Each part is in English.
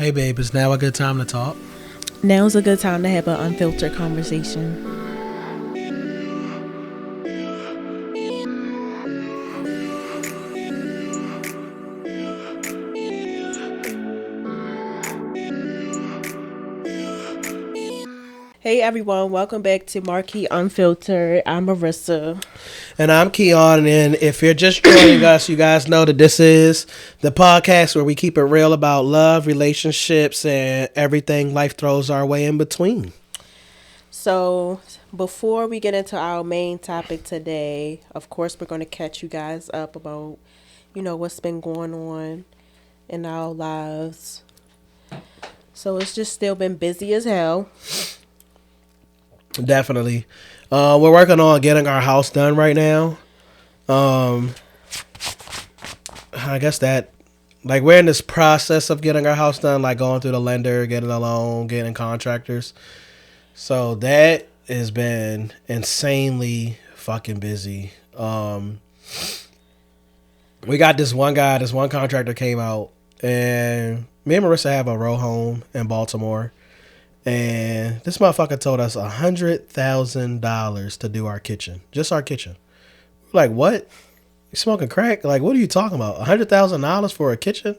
Hey babe, is now a good time to talk? Now's a good time to have an unfiltered conversation. Hey everyone, welcome back to MarKei Unfiltered. I'm Marissa. And I'm Keon, and if you're just joining us, you guys know that this is the podcast where we keep it real about love, relationships, and everything life throws our way in between. So, before we get into our main topic today, of course, we're going to catch you guys up about, what's been going on in our lives. So, it's just still been busy as hell. Definitely. We're working on getting our house done right now. I guess that, like, we're in this process of getting our house done, like going through the lender, getting a loan, getting contractors. So that has been insanely fucking busy. We got this one contractor came out, and me and Marissa have a row home in Baltimore. And this motherfucker told us $100,000 to do our kitchen. Just our kitchen. We're like, what? You smoking crack? Like, what are you talking about? $100,000 for a kitchen?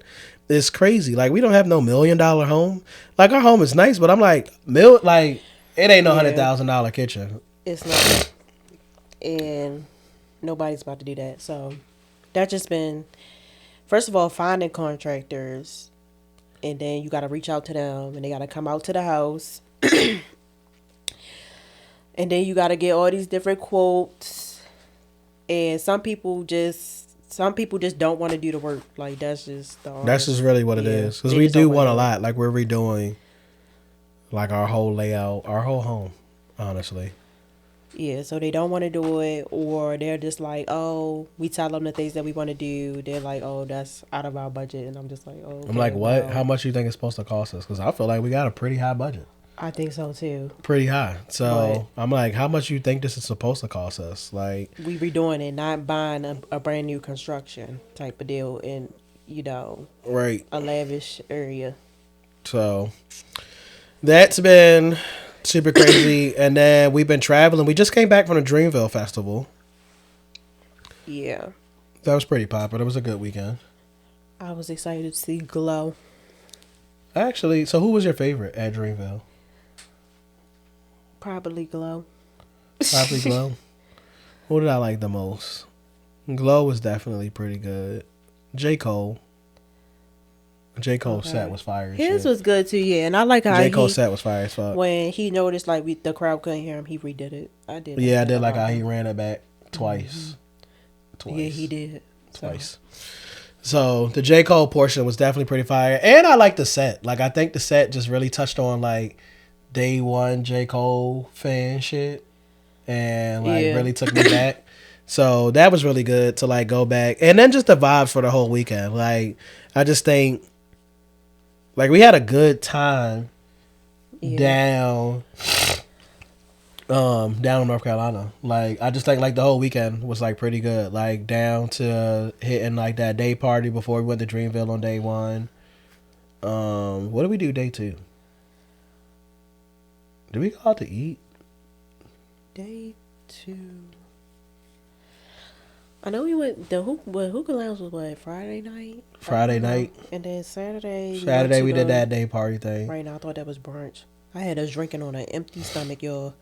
It's crazy. Like, we don't have no $1 million home. Like, our home is nice, but I'm like, it ain't no $100,000 kitchen. It's not. And nobody's about to do that. So, that's just been, first of all, finding contractors. And then you got to reach out to them, and they got to come out to the house. And then you got to get all these different quotes. And some people just don't want to do the work. Like, that's just really what it is. Because we do want a lot. Like, we're redoing, like, our whole layout, our whole home, honestly. Yeah, so they don't want to do it, or they're just like, oh, we tell them the things that we want to do. They're like, oh, that's out of our budget. And I'm just like, oh. Okay, I'm like, what? How much do you think it's supposed to cost us? Because I feel like we got a pretty high budget. I think so, too. Pretty high. So I'm like, how much you think this is supposed to cost us? Like, we redoing it, not buying a brand new construction type of deal in, right, a lavish area. So that's been super crazy. And then we've been traveling. We just came back from the Dreamville Festival. Yeah. That was pretty popular. It was a good weekend. I was excited to see Glow. Actually, so who was your favorite at Dreamville? Probably Glow. Probably Glow. Who did I like the most? Glow was definitely pretty good. J. Cole's set was fire. His was good too, yeah. And I like how Cole's set was fire as fuck. When he noticed like the crowd couldn't hear him, he redid it. I did. Yeah, I did like how he ran it back twice. Mm-hmm. Yeah, he did. Twice. So the J. Cole portion was definitely pretty fire. And I like the set. Like, I think the set just really touched on like day one J. Cole fan shit. And like really took me back. So that was really good to like go back. And then just the vibes for the whole weekend. Like, I just think like we had a good time down in North Carolina. Like, I just think like the whole weekend was like pretty good. Like, down to hitting like that day party before we went to Dreamville on day one. What did we do day two? Did we go out to eat? Day two. I know we went, the hookah lounge was what, Friday night? Friday night. And then Saturday we did that day party thing. Right now, I thought that was brunch. I had us drinking on an empty stomach, y'all.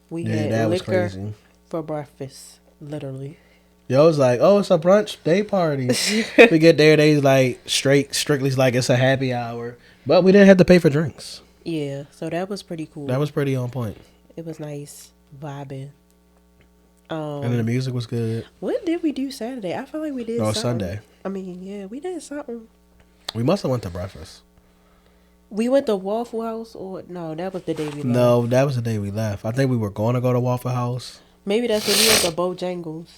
We had that liquor was crazy. For breakfast, literally. Yo, it's like, oh, it's a brunch day party. We get there, they like strictly like it's a happy hour. But we didn't have to pay for drinks. Yeah, so that was pretty cool. That was pretty on point. It was nice vibing. And then the music was good. What did we do Saturday? I feel like we did something. Sunday. I mean, yeah, we did something. We must have went to breakfast. We went to Waffle House, or no, that was the day we left. No, that was the day we left. I think we were going to go to Waffle House. Maybe that's when we went to Bojangles.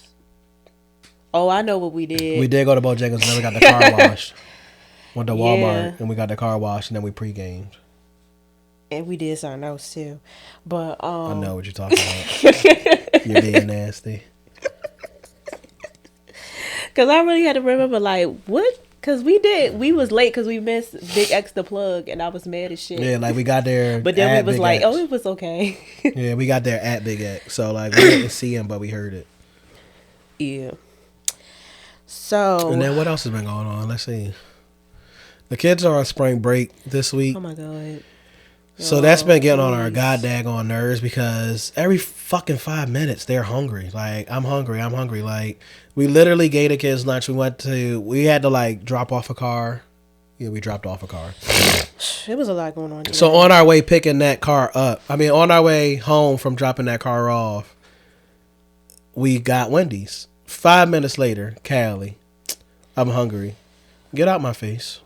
Oh, I know what we did. We did go to Bojangles and then we got the car washed. Went to Walmart and we got the car washed and then we pre-gamed. And we did something else too. But I know what you're talking about. You're being nasty. Because I really had to remember, like, what Cause we was late because we missed Big X the plug, and I was mad as shit. Yeah, like we got there, but then we was Big like, X. oh, it was okay. Yeah, we got there at Big X, so like we didn't see him, but we heard it. Yeah. So. And then what else has been going on? Let's see. The kids are on spring break this week. Oh my god. So that's been getting on our goddamn nerves because every fucking 5 minutes they're hungry. Like, I'm hungry. Like, we literally gave the kids lunch. We had to like drop off a car. Yeah, we dropped off a car. It was a lot going on. So on our way picking that car up, on our way home from dropping that car off, we got Wendy's. 5 minutes later, Callie, I'm hungry. Get out my face.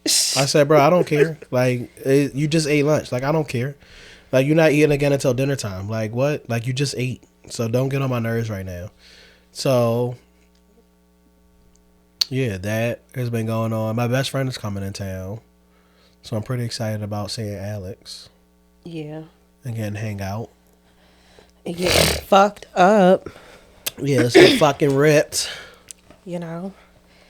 I said, bro, I don't care. Like, you just ate lunch. Like, I don't care. Like, you're not eating again until dinner time. Like, what? Like, you just ate. So don't get on my nerves right now. So, yeah, that has been going on. My best friend is coming in town. So I'm pretty excited about seeing Alex. Yeah. And getting to hang out. And getting fucked up. Yeah, it's so fucking ripped. You know.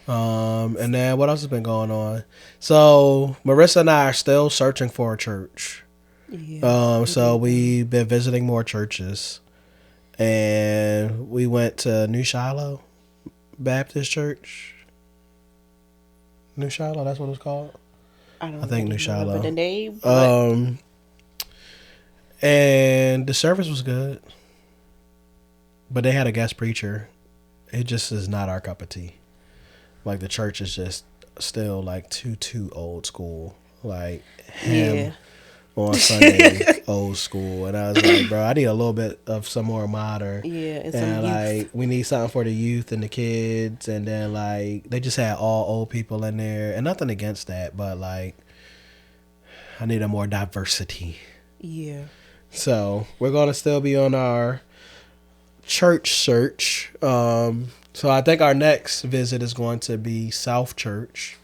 And then what else has been going on? So Marissa and I are still searching for a church. Yeah. So we've been visiting more churches, and we went to New Shiloh Baptist Church. New Shiloh, that's what it's called. I think New Shiloh. The name. And the service was good, but they had a guest preacher. It just is not our cup of tea. Like, the church is just still like too old school. Like, him on Sunday, old school. And I was like, bro, I need a little bit of some more modern. Yeah, and like, we need something for the youth and the kids. And then like, they just had all old people in there, and nothing against that, but like, I need a more diversity. Yeah. So we're gonna still be on our church search. So I think our next visit is going to be South Church.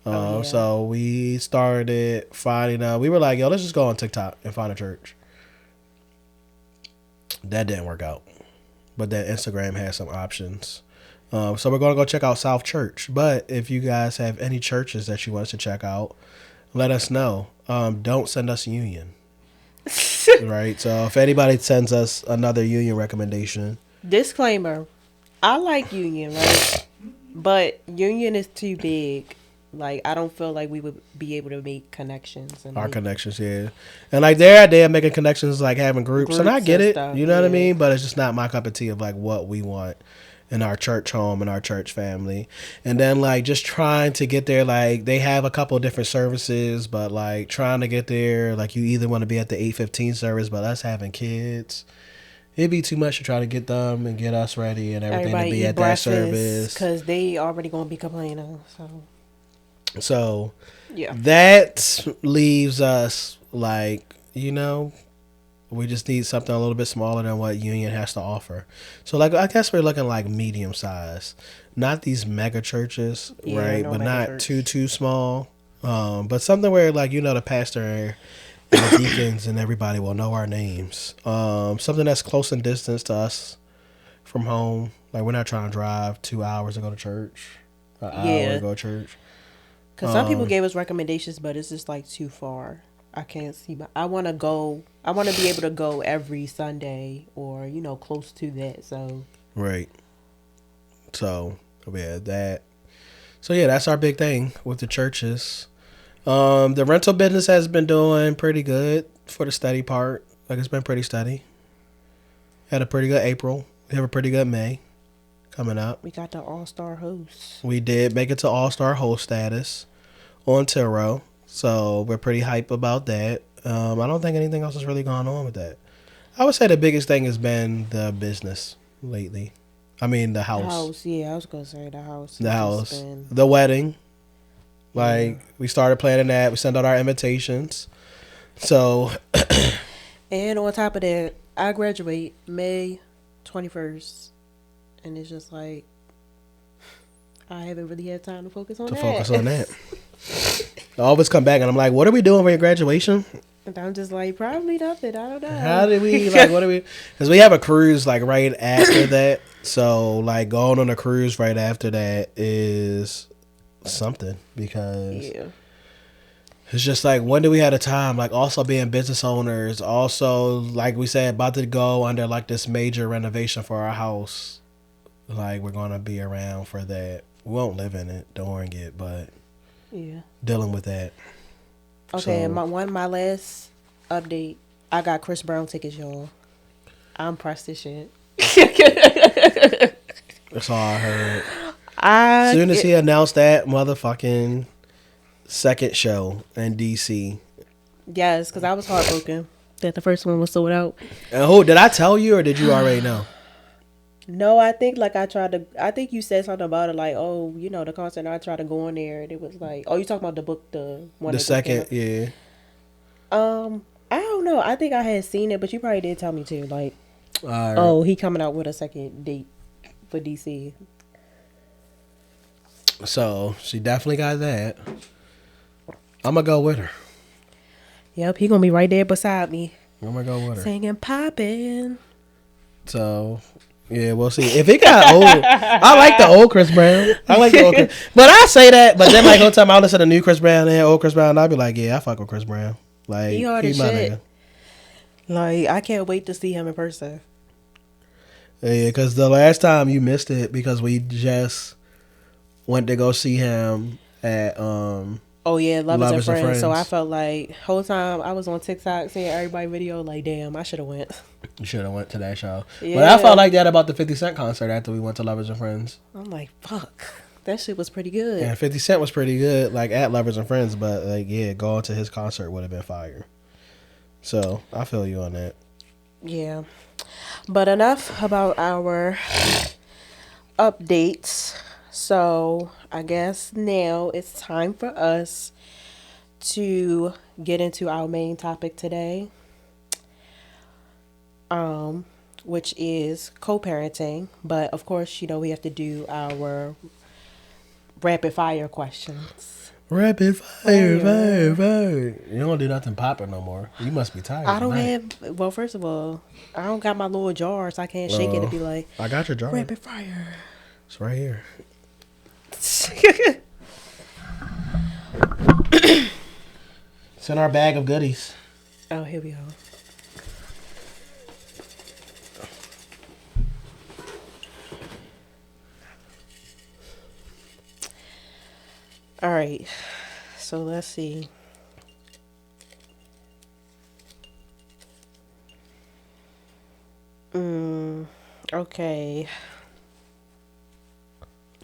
So we started finding we were like, yo, let's just go on TikTok and find a church. That didn't work out. But then Instagram has some options. So we're going to go check out South Church. But if you guys have any churches that you want us to check out, let us know. Don't send us Union. Right? So if anybody sends us another Union recommendation. Disclaimer. I like Union, right? But Union is too big. Like, I don't feel like we would be able to make connections. And Connections, yeah. And like their idea of making connections, like having groups and I get it. Stuff, you know what I mean? But it's just not my cup of tea of like what we want in our church home and our church family. And then like just trying to get there, like they have a couple of different services, but like trying to get there, like you either want to be at the 8:15 service, but us having kids, it'd be too much to try to get them and get us ready and everything to be at that service. Because they already going to be complaining. So yeah, that leaves us like, you know, we just need something a little bit smaller than what Union has to offer. So like, I guess we're looking like medium size, not these mega churches, right? No, but not too small. But something where like, you know, the pastor and the deacons and everybody will know our names. Something that's close in distance to us from home. Like, we're not trying to drive 2 hours to go to church, an hour to go to church. Because some people gave us recommendations, but it's just like too far. I can't see. I want to go. I want to be able to go every Sunday or, you know, close to that. So right. So yeah, that. So yeah, that's our big thing with the churches. The rental business has been doing pretty good for the steady part. Like, it's been pretty steady. Had a pretty good April. We have a pretty good May coming up. We got the all-star host. We did make it to all-star host status on Turo. So we're pretty hype about that. I don't think anything else has really gone on with that. I would say the biggest thing has been the business lately. I mean, the house. The house, yeah. I was going to say the house. The house. The wedding. Like, we started planning that. We sent out our invitations. So. And on top of that, I graduate May 21st. And it's just like, I haven't really had time to focus on that. I always come back and I'm like, what are we doing for your graduation? And I'm just like, probably nothing. I don't know. How did we, like, what do we, because we have a cruise, like, right after that. So, like, going on a cruise right after that is something because Yeah. it's just like, when do we have the time? Like, also being business owners, also, like we said, about to go under like this major renovation for our house. Like, we're gonna be around for that. We won't live in it during it, but Yeah. dealing with that. Okay, So, my last update. I got Chris Brown tickets, y'all. I'm pressed this shit. that's all I heard. As soon as he announced that motherfucking second show in DC. Yes, because I was heartbroken that the first one was sold out. And who did I tell you, or did you already know? No, I think like I think you said something about it, like, oh, you know, the concert. I tried to go in there, and it was like, oh, you talking about the book, the one The that just came second, yeah. out. I don't know. I think I had seen it, but you probably did tell me too. Like, All right. oh, he coming out with a second date for DC. So she definitely got that. I'm gonna go with her. Yep, he gonna be right there beside me, I'm gonna go with her. singing, popping. So yeah, we'll see. If it got old, I like the old Chris Brown. I like the old Chris. But I say that, but then like whole time I listen to new Chris Brown and old Chris Brown, I'll be like, yeah, I fuck with Chris Brown. Like, He hard as my shit. nigga. Like, I can't wait to see him in person. Yeah, because the last time you missed it because we just went to go see him at Oh yeah, Lovers and Lovers and Friends. So I Friends. felt like whole time I was on TikTok seeing everybody video, like, damn, I should have went. You should have went to that show. Yeah. But I felt like that about the 50 Cent concert after we went to Lovers and Friends. I'm like, fuck, that shit was pretty good. And 50 Cent was pretty good, like at Lovers and Friends, but like, yeah, going to his concert would have been fire. So I feel you on that. Yeah. But enough about our updates. So I guess now it's time for us to get into our main topic today. Which is co-parenting. But of course, you know, we have to do our rapid fire questions. Rapid fire. You don't do nothing popping no more. You must be tired. I don't tonight. have, well, first of all, I don't got my little jars. I can't shake it and be like, I got your jar. rapid fire. It's right here. It's in our bag of goodies. Oh, here we go. All right. So let's see. Okay.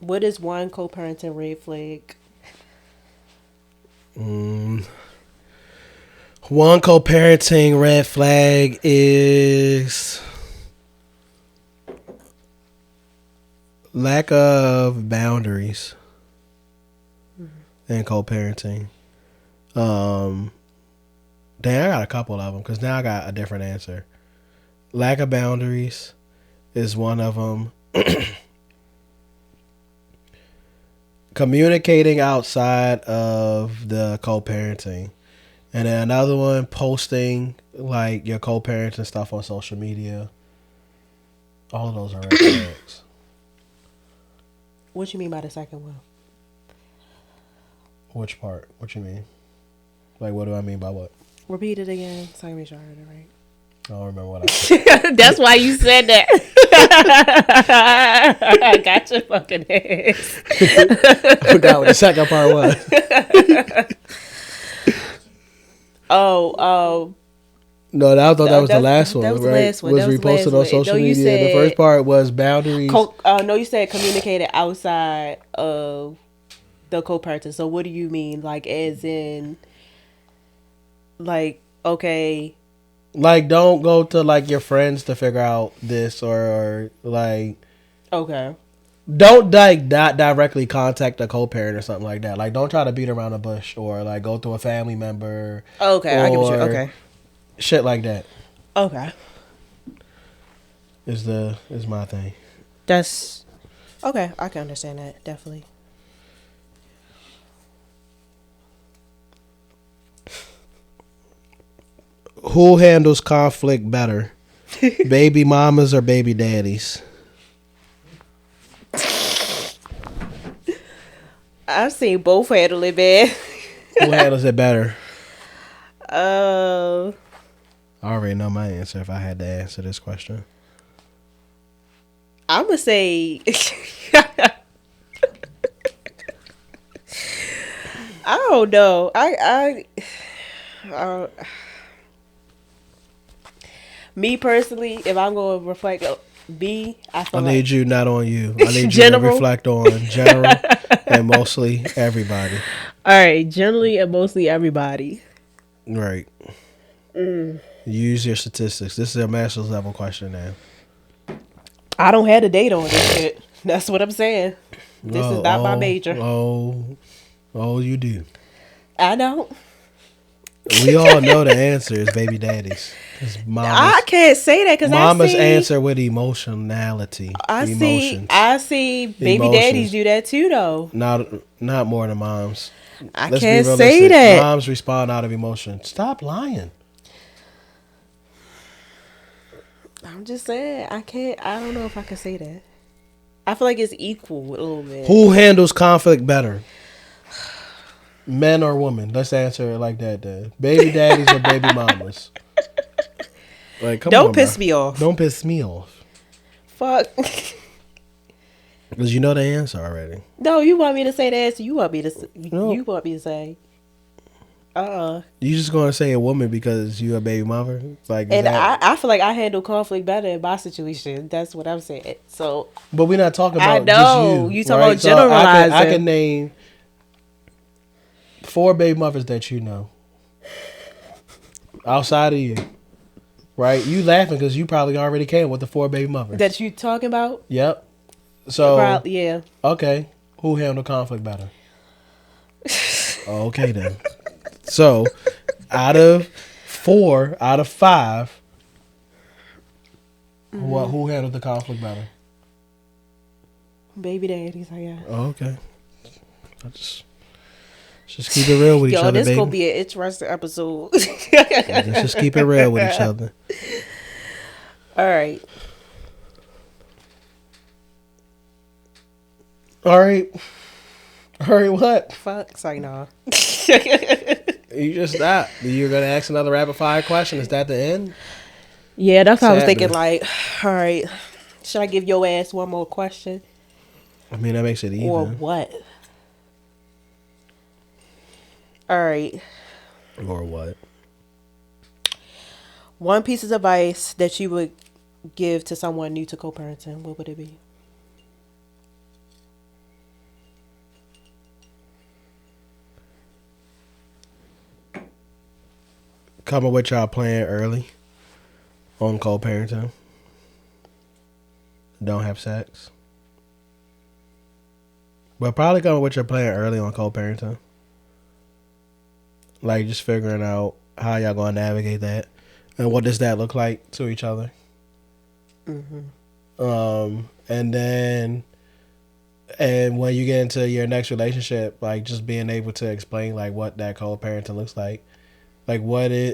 What is one co-parenting red flag? One co-parenting red flag is lack of boundaries in co-parenting. Dang, I got a couple of them because now I got a different answer. Lack of boundaries is one of them. Communicating outside of the co-parenting. And then another one, posting like your co-parenting stuff on social media. All of those are red flags. What you mean by the second one? Which part? What you mean? Like, what do I mean by what? Repeat it again so I can make sure I heard it right. I don't remember what I said. That's why you said that. I got your fucking ass. I forgot what the second part was. No, I thought that was the last one. That was the right? last one. Was That was the reposted last on one. social No, you media. said- The first part was boundaries. No, you said communicated outside of the co-parenting. So what do you mean? Like, as in, like, okay, Like, don't go to like your friends to figure out this, or like, okay, don't like not directly contact a co-parent or something like that. Like, don't try to beat around the bush or like go through a family member. okay, I get what you. or Okay, shit like that okay, is my thing. that's okay. I can understand that definitely. Who handles conflict better, baby mamas or baby daddies? I've seen both handle it bad. Who handles it better? Uh, I already know my answer if I had to answer this question. I'm gonna say. I don't know. Uh, me personally, if I'm going to reflect me, I feel I like need you, not on you. I need you to General. reflect on general and mostly everybody. All right, generally and mostly everybody. Right. Use your statistics. This is a master's level question now. I don't have the data on this shit. That's what I'm saying. This is not my major. Oh, you do. I don't. We all know the answer is baby daddies. I can't say that because mama's answer with emotionality. Emotions. I see baby Emotions. daddies do that too, though. Not more than moms. I Let's can't be realistic. say that. Moms respond out of emotion. Stop lying. I'm just saying, I don't know if I can say that. I feel like it's equal a little bit. Who handles conflict better? Men or women? Let's answer it like that then. Baby daddies or baby mamas? Like, come on, Don't piss me off. Don't piss me off. Fuck. Because you know the answer already. No, you want me to say the answer. You want me to No. You want me to say. You just gonna say a woman because you a baby mother? Like, And I feel like I handle conflict better in my situation. That's what I'm saying. So, but we're not talking about I know just you. You talking right? about generalizing. I can name 4 baby mothers that you know outside of you. Right? You laughing because you probably already came with the 4 baby mothers that you talking about. Yep. So probably, yeah. Okay. Who handle conflict better? Okay then. So, out of 4 out of 5, who handled the conflict better? Baby daddies, I guess. Oh, okay. Just keep it real with each other, baby. This gonna be an interesting episode. Just keep it real with each other. All right. All right, what? Fuck, sorry, nah. You just stopped. You're going to ask another rapid fire question. Is that the end? Yeah, that's what I was thinking. Like, all right, should I give your ass one more question? I mean, that makes it even. Or what? All right. Or what? One piece of advice that you would give to someone new to co-parenting, what would it be? Come up with y'all plan early on co-parenting. Don't have sex. But probably come up with your plan early on co-parenting. Like just figuring out how y'all gonna navigate that and what does that look like to each other. And then when you get into your next relationship, like just being able to explain like what that co-parenting looks like. Like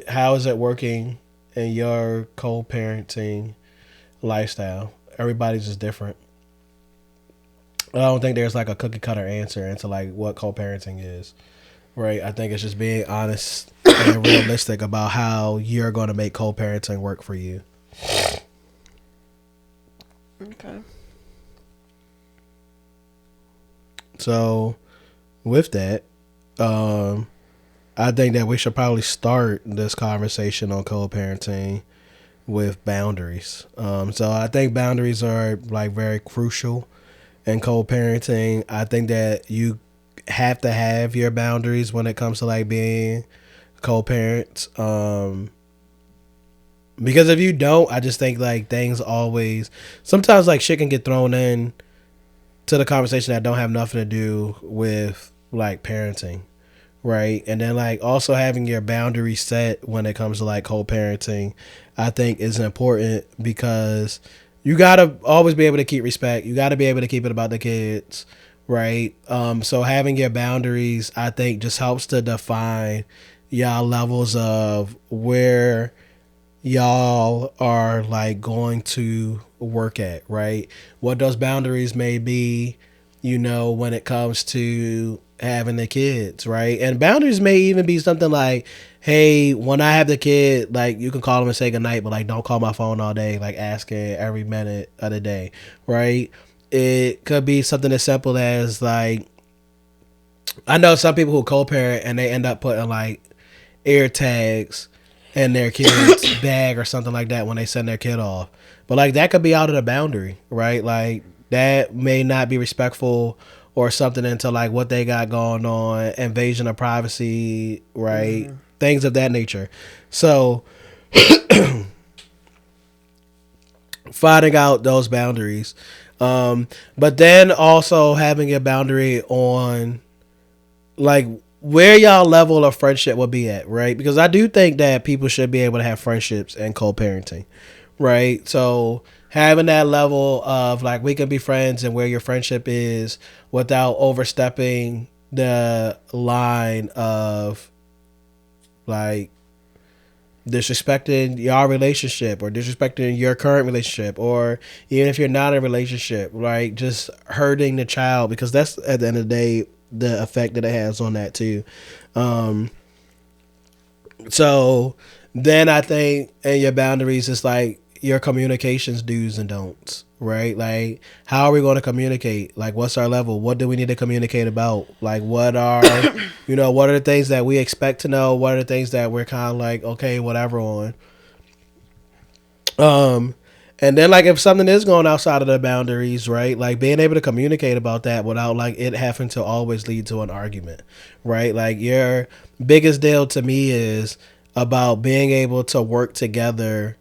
how is it working in your co-parenting lifestyle? Everybody's just different. I don't think there's like a cookie cutter answer into like what co-parenting is, right? I think it's just being honest and realistic about how you're going to make co-parenting work for you. Okay. So, with that, I think that we should probably start this conversation on co-parenting with boundaries. So I think boundaries are like very crucial in co-parenting. I think that you have to have your boundaries when it comes to like being co-parents. Because if you don't, I just think like things always, sometimes like shit can get thrown in to the conversation that don't have nothing to do with like parenting. Right. And then like also having your boundaries set when it comes to like co-parenting, I think is important because you got to always be able to keep respect. You got to be able to keep it about the kids. Right. So having your boundaries, I think just helps to define y'all levels of where y'all are like going to work at. Right. What those boundaries may be, when it comes to having the kids, right? And boundaries may even be something like, hey, when I have the kid, like you can call them and say goodnight, but like don't call my phone all day, like asking every minute of the day, right? It could be something as simple as like, I know some people who co-parent and they end up putting like air tags in their kid's bag or something like that when they send their kid off. But like that could be out of the boundary, right? Like that may not be respectful or something into like what they got going on, invasion of privacy, right? Mm-hmm. Things of that nature. So finding out those boundaries. But then also having a boundary on like where y'all level of friendship will be at, right? Because I do think that people should be able to have friendships and co-parenting, right? So having that level of like we can be friends and where your friendship is without overstepping the line of like disrespecting your relationship or disrespecting your current relationship, or even if you're not in a relationship, right? Just hurting the child, because that's at the end of the day the effect that it has on that too. Um, so then I think in your boundaries, it's like your communications do's and don'ts, right? Like, how are we going to communicate? Like, what's our level? What do we need to communicate about? Like, what are, what are the things that we expect to know? What are the things that we're kind of like, okay, whatever on? Um, and then like if something is going outside of the boundaries, right? Like being able to communicate about that without like it having to always lead to an argument, right? Like your biggest deal to me is about being able to work together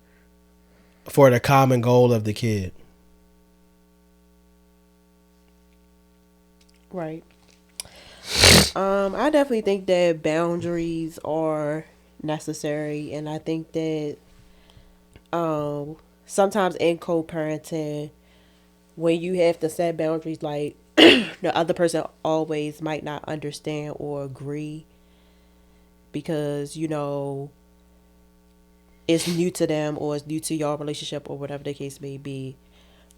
for the common goal of the kid. Right. I definitely think that boundaries are necessary, and I think that sometimes in co-parenting, when you have to set boundaries, like the other person always might not understand or agree because it's new to them or it's new to your relationship or whatever the case may be.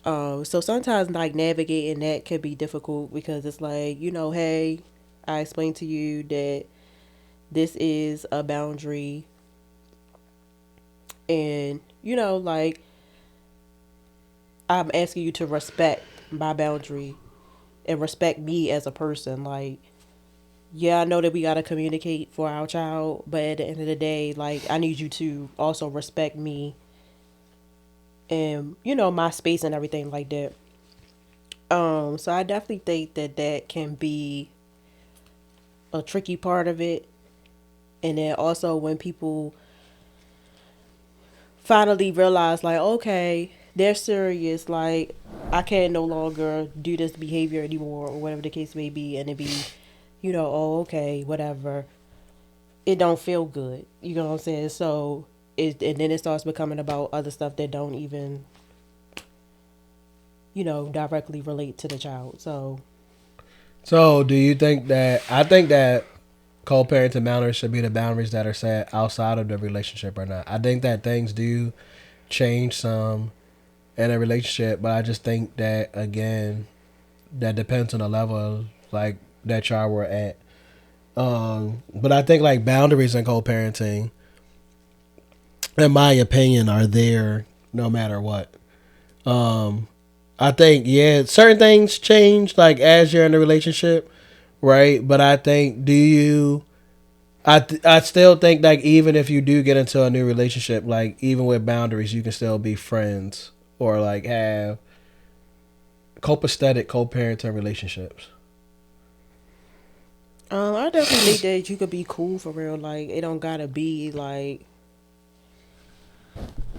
So sometimes like navigating that can be difficult because it's like, hey, I explained to you that this is a boundary, and like I'm asking you to respect my boundary and respect me as a person. Like, yeah, I know that we gotta communicate for our child, but at the end of the day, like I need you to also respect me and my space and everything like that. So I definitely think that that can be a tricky part of it, and then also when people finally realize, like, okay, they're serious, like I can no longer do this behavior anymore or whatever the case may be, and it be, oh okay, whatever. It don't feel good. You know what I'm saying? So and then it starts becoming about other stuff that don't even, directly relate to the child. So do you think that, I think that co-parenting boundaries should be the boundaries that are set outside of the relationship or not. I think that things do change some in a relationship, but I just think that again, that depends on the level of like that y'all were at. But I think like boundaries in co-parenting, in my opinion, are there no matter what. Um, I think yeah, certain things change like as you're in a relationship, right? But I think do you? I still think like even if you do get into a new relationship, like even with boundaries, you can still be friends or like have copacetic co-parenting relationships. I definitely think that you could be cool for real. Like it don't gotta be like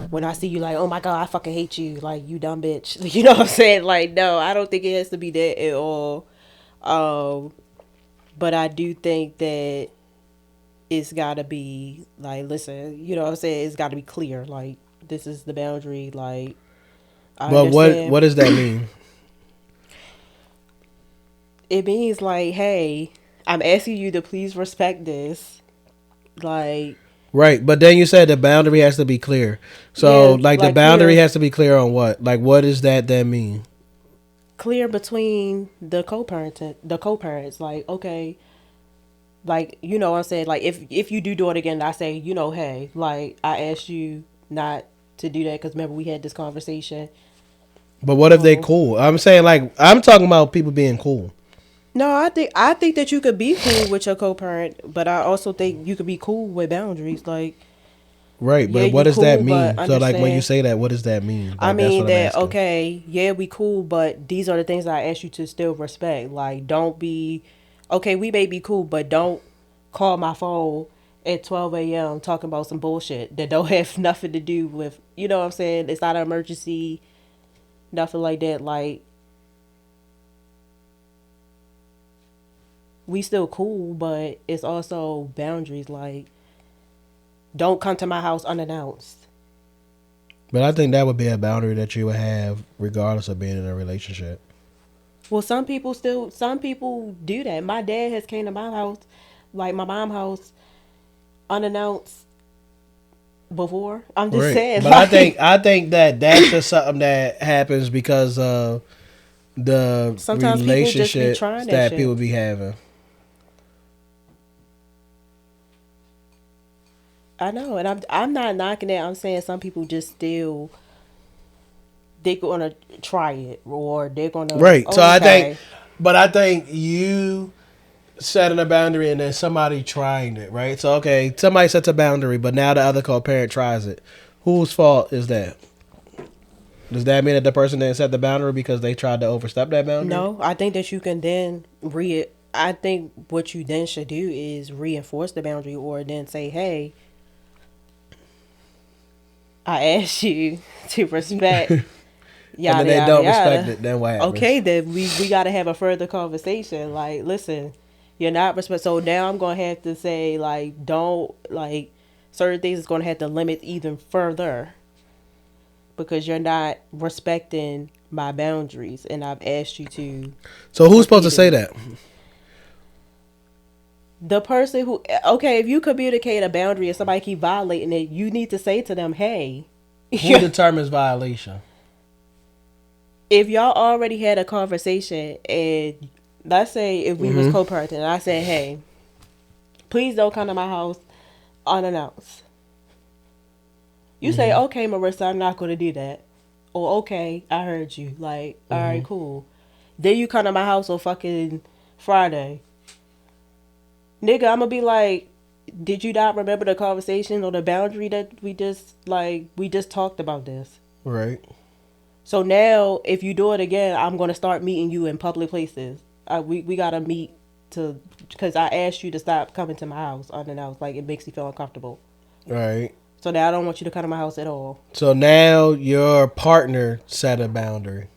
when I see you, like, oh my god, I fucking hate you, like you dumb bitch. You know what I'm saying? Like, no, I don't think it has to be that at all. Um, but I do think that it's gotta be like, listen, you know what I'm saying? It's gotta be clear. Like, this is the boundary. Like, I But understand. what does that mean? It means like, hey, I'm asking you to please respect this. Like, Right, but then you said the boundary has to be clear. So yeah, like the like boundary clear. has to be clear on what? Like what does that then mean? clear between the co-parents. Like, okay, like, you know what I'm saying? Like, if you do it again, I say, you know, hey, like, I asked you not to do that because remember we had this conversation. But what if they So cool? I'm saying like I'm talking about people being cool. no, I think that you could be cool with your co-parent, but I also think you could be cool with boundaries. Like, Right, yeah, but what you does that cool, but mean? So like when you understand. say that, what does that mean? I Like that's mean what I'm that asking. okay, yeah, we cool, but these are the things I ask you to still respect. Like, don't be okay. We may be cool, but don't call my phone at 12 a.m. talking about some bullshit that don't have nothing to do with. You know what I'm saying? It's not an emergency, nothing like that. Like, we still cool, but it's also boundaries. Like, don't come to my house unannounced. But I think that would be a boundary that you would have regardless of being in a relationship. Well, some people do that. My dad has came to my house, like my mom house, unannounced before. I'm just Right. saying, But I think like, I think that that's just something that happens because of the sometimes people just be relationships trying that that people shit. be having. I know, and I'm not knocking it. I'm saying some people just still they're gonna try it or they're gonna Right. So I think, okay. but I think you setting a boundary and then somebody trying it, right? So okay, somebody sets a boundary, but now the other co-parent tries it. Whose fault is that? Does that mean that the person didn't set the boundary because they tried to overstep that boundary? No, I think that you can then I think what you then should do is reinforce the boundary or then say, hey, I asked you to respect And then yada they yada don't respect yada. it, then what happens? Okay, then we got to have a further conversation. Like, listen, you're not respect. So now I'm gonna have to say like, don't like certain things is gonna have to limit even further because you're not respecting my boundaries, and I've asked you to So who's supposed to say repeatedly. that? The person who okay, if you communicate a boundary and somebody keep violating it, you need to say to them, hey. Who determines violation? If y'all already had a conversation and let's say if we was Mm-hmm. co-parenting and I said, hey, please don't come to my house unannounced. You say, Mm-hmm. okay, Marissa, I'm not going to do that. Or, okay, I heard you. Like, all Mm-hmm. right, cool. Then you come to my house on fucking Friday. Nigga, I'm going to be like, did you not remember the conversation or the boundary that we just talked about this? Right. So now, if you do it again, I'm going to start meeting you in public places. We got to meet to, because I asked you to stop coming to my house unannounced. Like, it makes me feel uncomfortable. Right. So now I don't want you to come to my house at all. So now your partner set a boundary.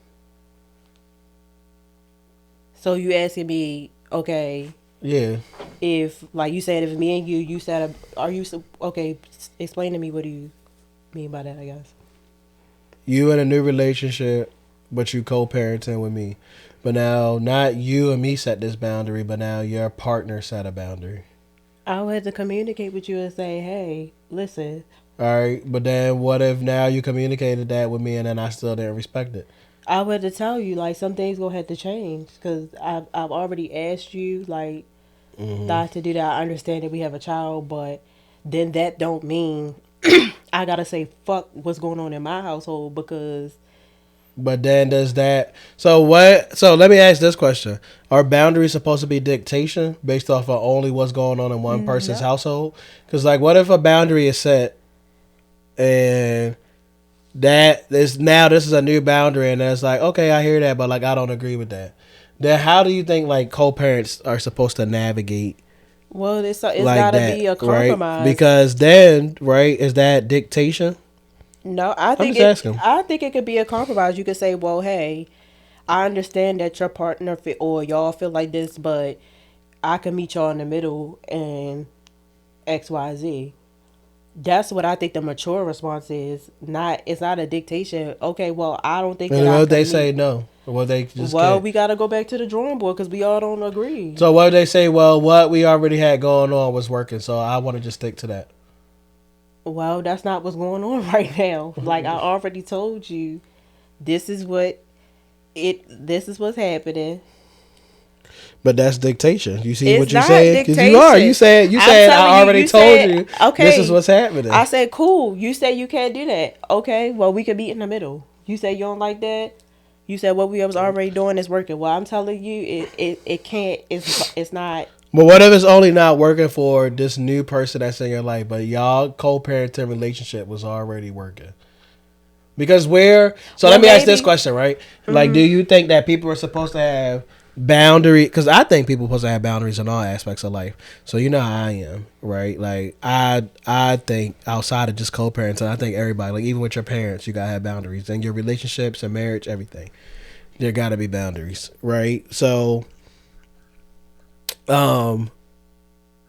So you asking me, okay, Yeah. if, like you said, if me and you said, are you, okay, explain to me what do you mean by that, I guess. You in a new relationship, but you co-parenting with me. But now, not you and me set this boundary, but now your partner set a boundary. I would have to communicate with you and say, hey, listen, All right. But then what if now you communicated that with me and then I still didn't respect it? I would have to tell you, like, some things gonna have to change because I've already asked you, like, Mm-hmm. not to do that. I understand that we have a child, but then that don't mean I gotta say fuck what's going on in my household because But then does that so what so let me ask this question. Are boundaries supposed to be dictation based off of only what's going on in one person's no. household? Because like what if a boundary is set and that is now this is a new boundary and it's like, okay, I hear that, but like I don't agree with that. Then how do you think like co parents are supposed to navigate Well, it's like gotta that, be a right? compromise. Because then, right, is that dictation? No, I'm just asking. I think it could be a compromise. You could say, well, hey, I understand that your partner or y'all feel like this, but I can meet y'all in the middle and X Y Z. That's what I think the mature response is. Not it's not a dictation. Okay, well, I don't think that And I what if they can say meet. no? Or what they just Well, can't? we gotta go back to the drawing board because we all don't agree. So what if they say, well, what we already had going on was working, so I want to just stick to that. Well, that's not what's going on right now. Like I already told you, this is what This is what's happening. But that's dictation. You see It's what you not said? Because dictation. you are. You said I'm telling I you. already You told said you okay. this is what's happening. I said cool. You said you can't do that. Okay. Well, we could be in the middle. You said you don't like that. You said what we was already doing is working. Well, I'm telling you, it can't. It's not. But what if it's only not working for this new person that's in your life, but y'all co-parenting relationship was already working? Because where? So Well, let me ask this maybe. question, right? Like, do you think that people are supposed to have boundary? Because I think people are supposed to have boundaries in all aspects of life. So you know how I am, right? Like I think outside of just co-parenting, I think everybody, like even with your parents, you gotta have boundaries in your relationships and marriage, everything. There gotta be boundaries, right? So, um,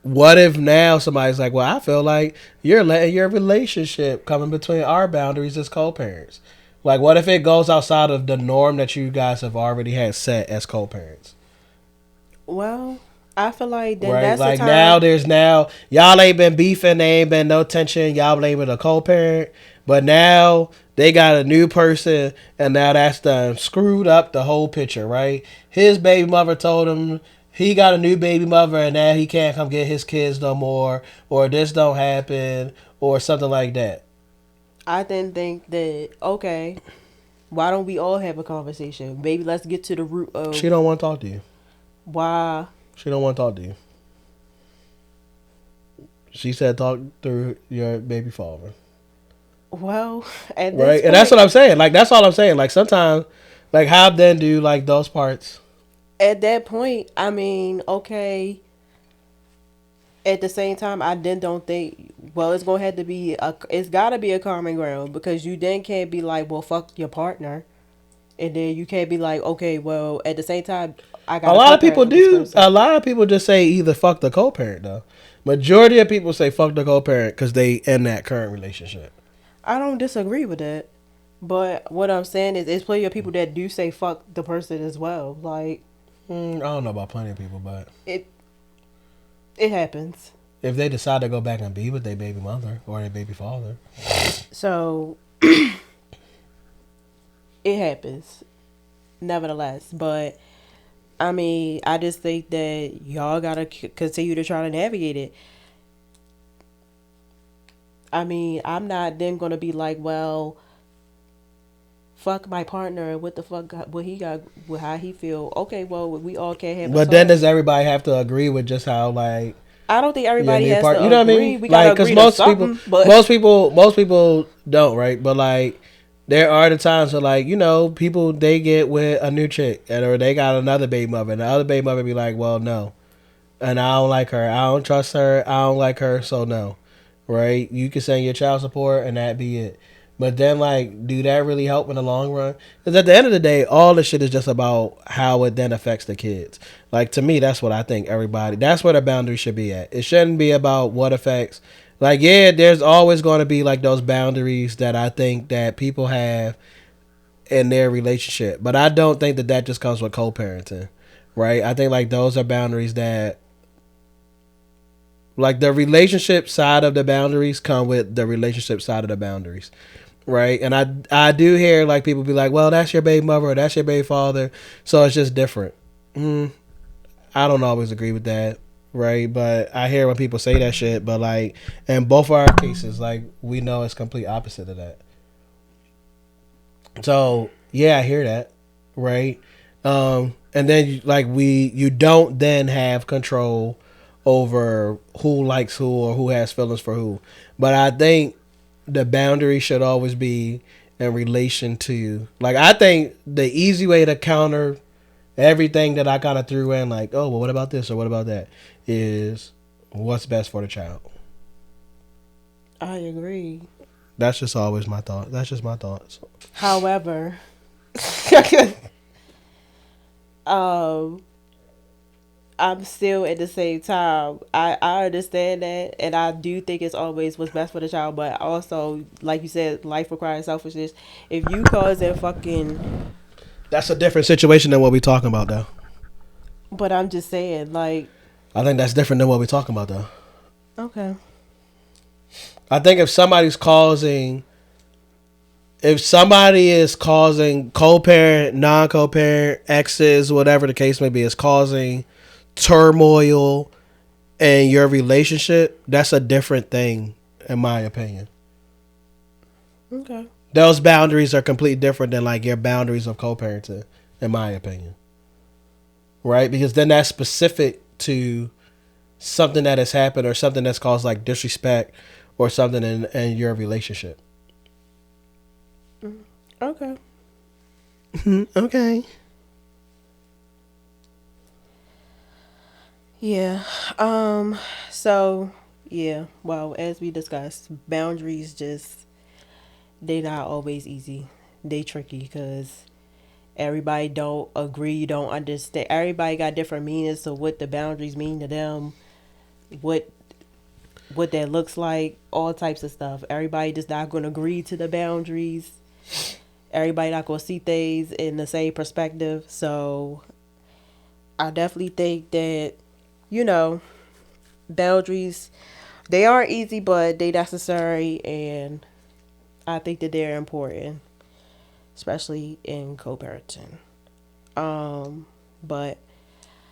what if now somebody's like, well, I feel like you're letting your relationship come in between our boundaries as co-parents. Like, what if it goes outside of the norm that you guys have already had set as co-parents? Well, I feel like then Right? that's the Like time. now y'all ain't been beefing, there ain't been no tension, y'all blaming a co-parent, but now they got a new person, and now that's done screwed up the whole picture, right? His baby mother told him he got a new baby mother, and now he can't come get his kids no more, or this don't happen, or something like that. I then think that okay, why don't we all have a conversation? Maybe let's get to the root She of don't want to talk to you. why. She don't want to talk to you. She said talk through your baby father. Well, at this Right, and that's point, what I'm saying. Like that's all I'm saying. Like sometimes, like how then do like those parts. at that point, I mean, okay. At the same time, I then don't think. Well, it's gonna have to be a. It's gotta be a common ground because you then can't be like, well, fuck your partner, and then you can't be like, okay, well, at the same time, I A got a lot of co-parent people with this do. person. A lot of people just say either fuck the co-parent though. Majority of people say fuck the co-parent because they in that current relationship. I don't disagree with that, but what I'm saying is, it's plenty of people that do say fuck the person as well. Like I don't know about plenty of people, but it, it happens. if they decide to go back and be with their baby mother or their baby father, So it happens, nevertheless. But I mean, I just think that y'all gotta continue to try to navigate it. I mean, I'm not then gonna be like, well, fuck my partner. What the fuck? What he got? What how he feel? Okay, well, we all can't have a but then talk. does everybody have to agree with just how like I don't think your everybody new has part? to You know what I agree. mean? We gotta Like, cause agree to something. But most people don't, right? But like, there are the times where like people they get with a new chick and or they got another baby mother and the other baby mother be like, well, no, and I don't like her, I don't trust her, I don't like her, so no, right? You can send your child support and that be it. But then, like, do that really help in the long run? Because at the end of the day, all this shit is just about how it then affects the kids. Like, to me, that's what I think everybody, that's where the boundary should be at. It shouldn't be about what affects. Like, yeah, there's always going to be, like, those boundaries that I think that people have in their relationship. But I don't think that that just comes with co parenting, right? I think, like, those are boundaries that like the relationship side of the boundaries come with the relationship side of the boundaries, right? And I do hear like people be like, well, that's your baby mother or that's your baby father, so it's just different. Mm, I don't always agree with that, right? But I hear when people say that shit. But like in both of our cases, like we know it's complete opposite of that. So yeah, I hear that, right? And then like you don't then have control over who likes who or who has feelings for who. But I think the boundary should always be in relation to like I think the easy way to counter everything that I kind of threw in like oh well what about this or what about that is what's best for the child. I agree. That's just always my thought. That's just my thoughts. However, um, I'm still at the same time. I understand that, and I do think it's always what's best for the child. But also, like you said, life requires selfishness. If you cause a fucking, That's a different situation than what we talking about though. but I'm just saying, like, I think that's different than what we're talking about though. okay, I think if somebody's causing if somebody is causing co-parent, non-co-parent, exes, whatever the case may be, is causing turmoil in your relationship, that's a different thing, in my opinion. Okay. Those boundaries are completely different than like your boundaries of co-parenting, in my opinion. Right? Because then that's specific to something that has happened or something that's caused like disrespect or something in your relationship. Okay. Okay. Yeah. So yeah. Well, as we discussed, boundaries just they not always easy. They tricky because everybody don't agree, don't understand. Everybody got different meanings to what the boundaries mean to them, what what that looks like, all types of stuff. Everybody just not gonna agree to the boundaries. Everybody not gonna see things in the same perspective. So I definitely think that, you know, boundaries they aren't easy but they necessary, and I think that they're important, especially in co-parenting. But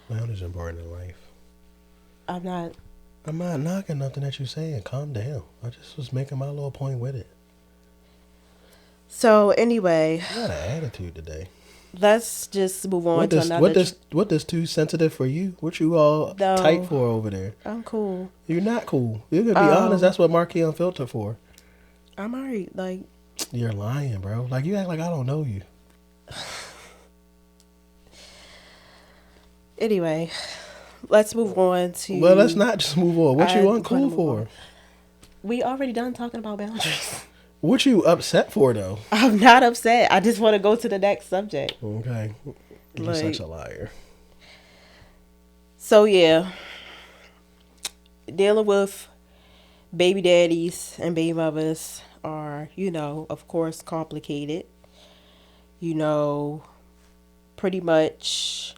Boundaries are important in life. I'm not. I'm not knocking nothing that you're saying. Calm down. I just was making my little point with it. So anyway, You got an attitude today. let's just move on What to this? another. What this too sensitive for you? What you all tight No, for over there? I'm cool. You're not cool. You're gonna be honest. That's what MarKei Unfiltered for. I'm alright. Like, You're lying, bro. Like you act like I don't know you. anyway, let's move on to. Well, let's not just move on. What you I uncool wanna move for? on. We already done talking about boundaries. What you upset for though? I'm not upset. I just want to go to the next subject. Okay, you're Like, such a liar. so yeah, dealing with baby daddies and baby mothers are, of course, complicated. You know, pretty much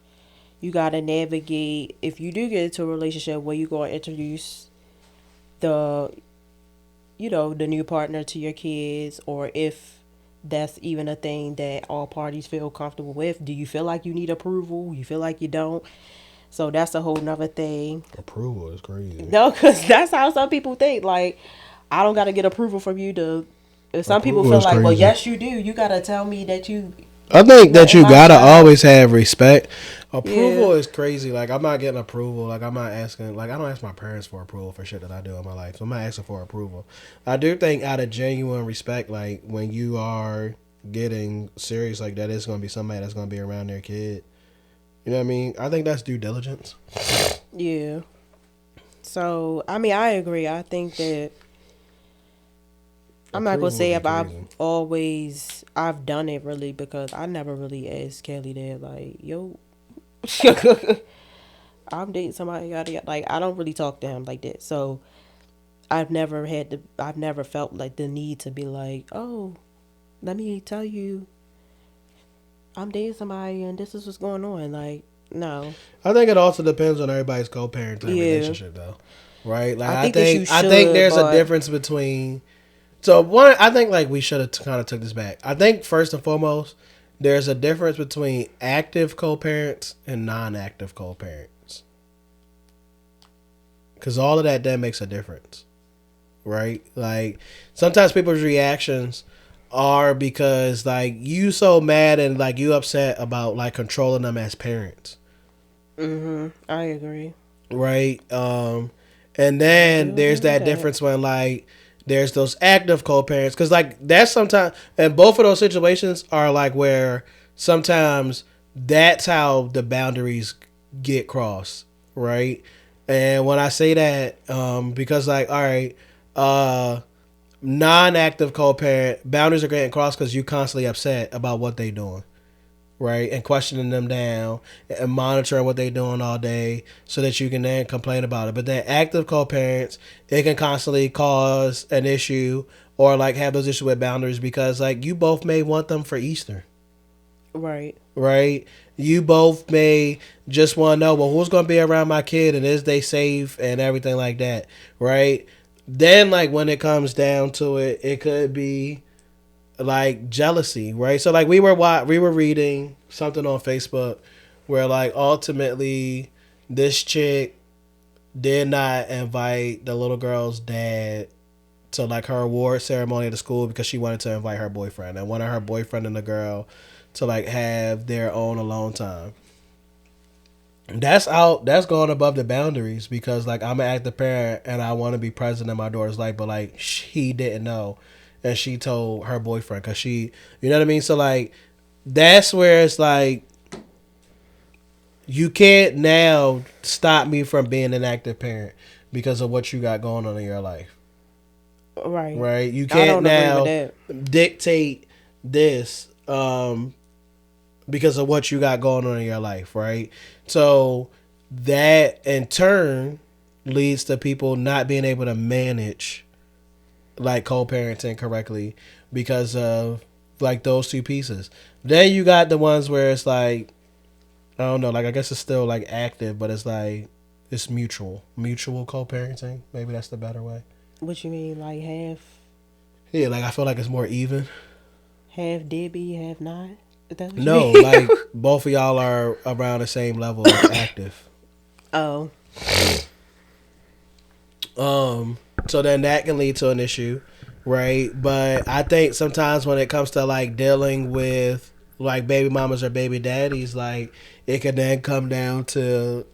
you gotta navigate if you do get into a relationship where you gonna introduce the the new partner to your kids, or if that's even a thing that all parties feel comfortable with. Do you feel like you need approval? You feel like you don't? So that's a whole nother thing. Approval is crazy. No, because that's how some people think. Like, I don't got to get approval from you to. Some people Approval feel is like, well, crazy. yes, you do. You got to tell me that you. I think that you in my gotta child. always have respect. Approval Yeah. is crazy. Like I'm not getting approval. Like I'm not asking. Like I don't ask my parents for approval for shit that I do in my life. So I'm not asking for approval. I do think out of genuine respect, like when you are getting serious like that, it's gonna be somebody that's gonna be around their kid. You know what I mean? I think that's due diligence. Yeah. So, I mean, I agree. I think that I'm not gonna Approval say is if crazy. I've done it really, because I never really asked Kelly that, like, yo, I'm dating somebody, yada yada. Like, I don't really talk to him like that. So I've never felt like the need to be like, oh, let me tell you, I'm dating somebody and this is what's going on. Like, no. I think it also depends on everybody's co-parenting Yeah. relationship, though. Right? Like I I think that you think I think should, there's a but difference between. So one, I think like we should have kind of took this back. I think first and foremost, there's a difference between active co-parents and non-active co-parents, because all of that then makes a difference, right? Like sometimes people's reactions are because like you so mad and like you upset about like controlling them as parents, I agree. right? And I then do agree there's with that that. difference when like there's those active co-parents, because like that's sometimes, and both of those situations are like where sometimes that's how the boundaries get crossed, right? And when I say that, because like all right, uh non-active co-parent boundaries are getting crossed because you constantly upset about what they doing, right? And questioning them down and monitoring what they're doing all day so that you can then complain about it. But then active co-parents, it can constantly cause an issue or like have those issues with boundaries because like you both may want them for Easter, Right. right? You both may just want to know, well, who's going to be around my kid and is they safe and everything like that, right? Then like when it comes down to it, it could be like jealousy, right? So like we were reading something on Facebook where like ultimately this chick did not invite the little girl's dad to like her award ceremony at the school because she wanted to invite her boyfriend and wanted her boyfriend and the girl to like have their own alone time. That's going above the boundaries because like I'm an active parent and I want to be present in my daughter's life, but like she didn't know and she told her boyfriend because she, you know what I mean? So like that's where it's like you can't now stop me from being an active parent because of what you got going on in your life. Right. Right? You I can't don't agree with now that. dictate this because of what you got going on in your life, right? So that in turn leads to people not being able to manage like co-parenting correctly because of like those two pieces. Then you got the ones where it's like I don't know, like I guess it's still like active, but it's like it's mutual co-parenting. Maybe that's the better way. What you mean, like Yeah, like I feel like it's more even. half Debbie, half not? Is that what you No, mean? like both of y'all are around the same level of active. Oh, So then that can lead to an issue, right? But I think sometimes when it comes to like dealing with like baby mamas or baby daddies, like it can then come down to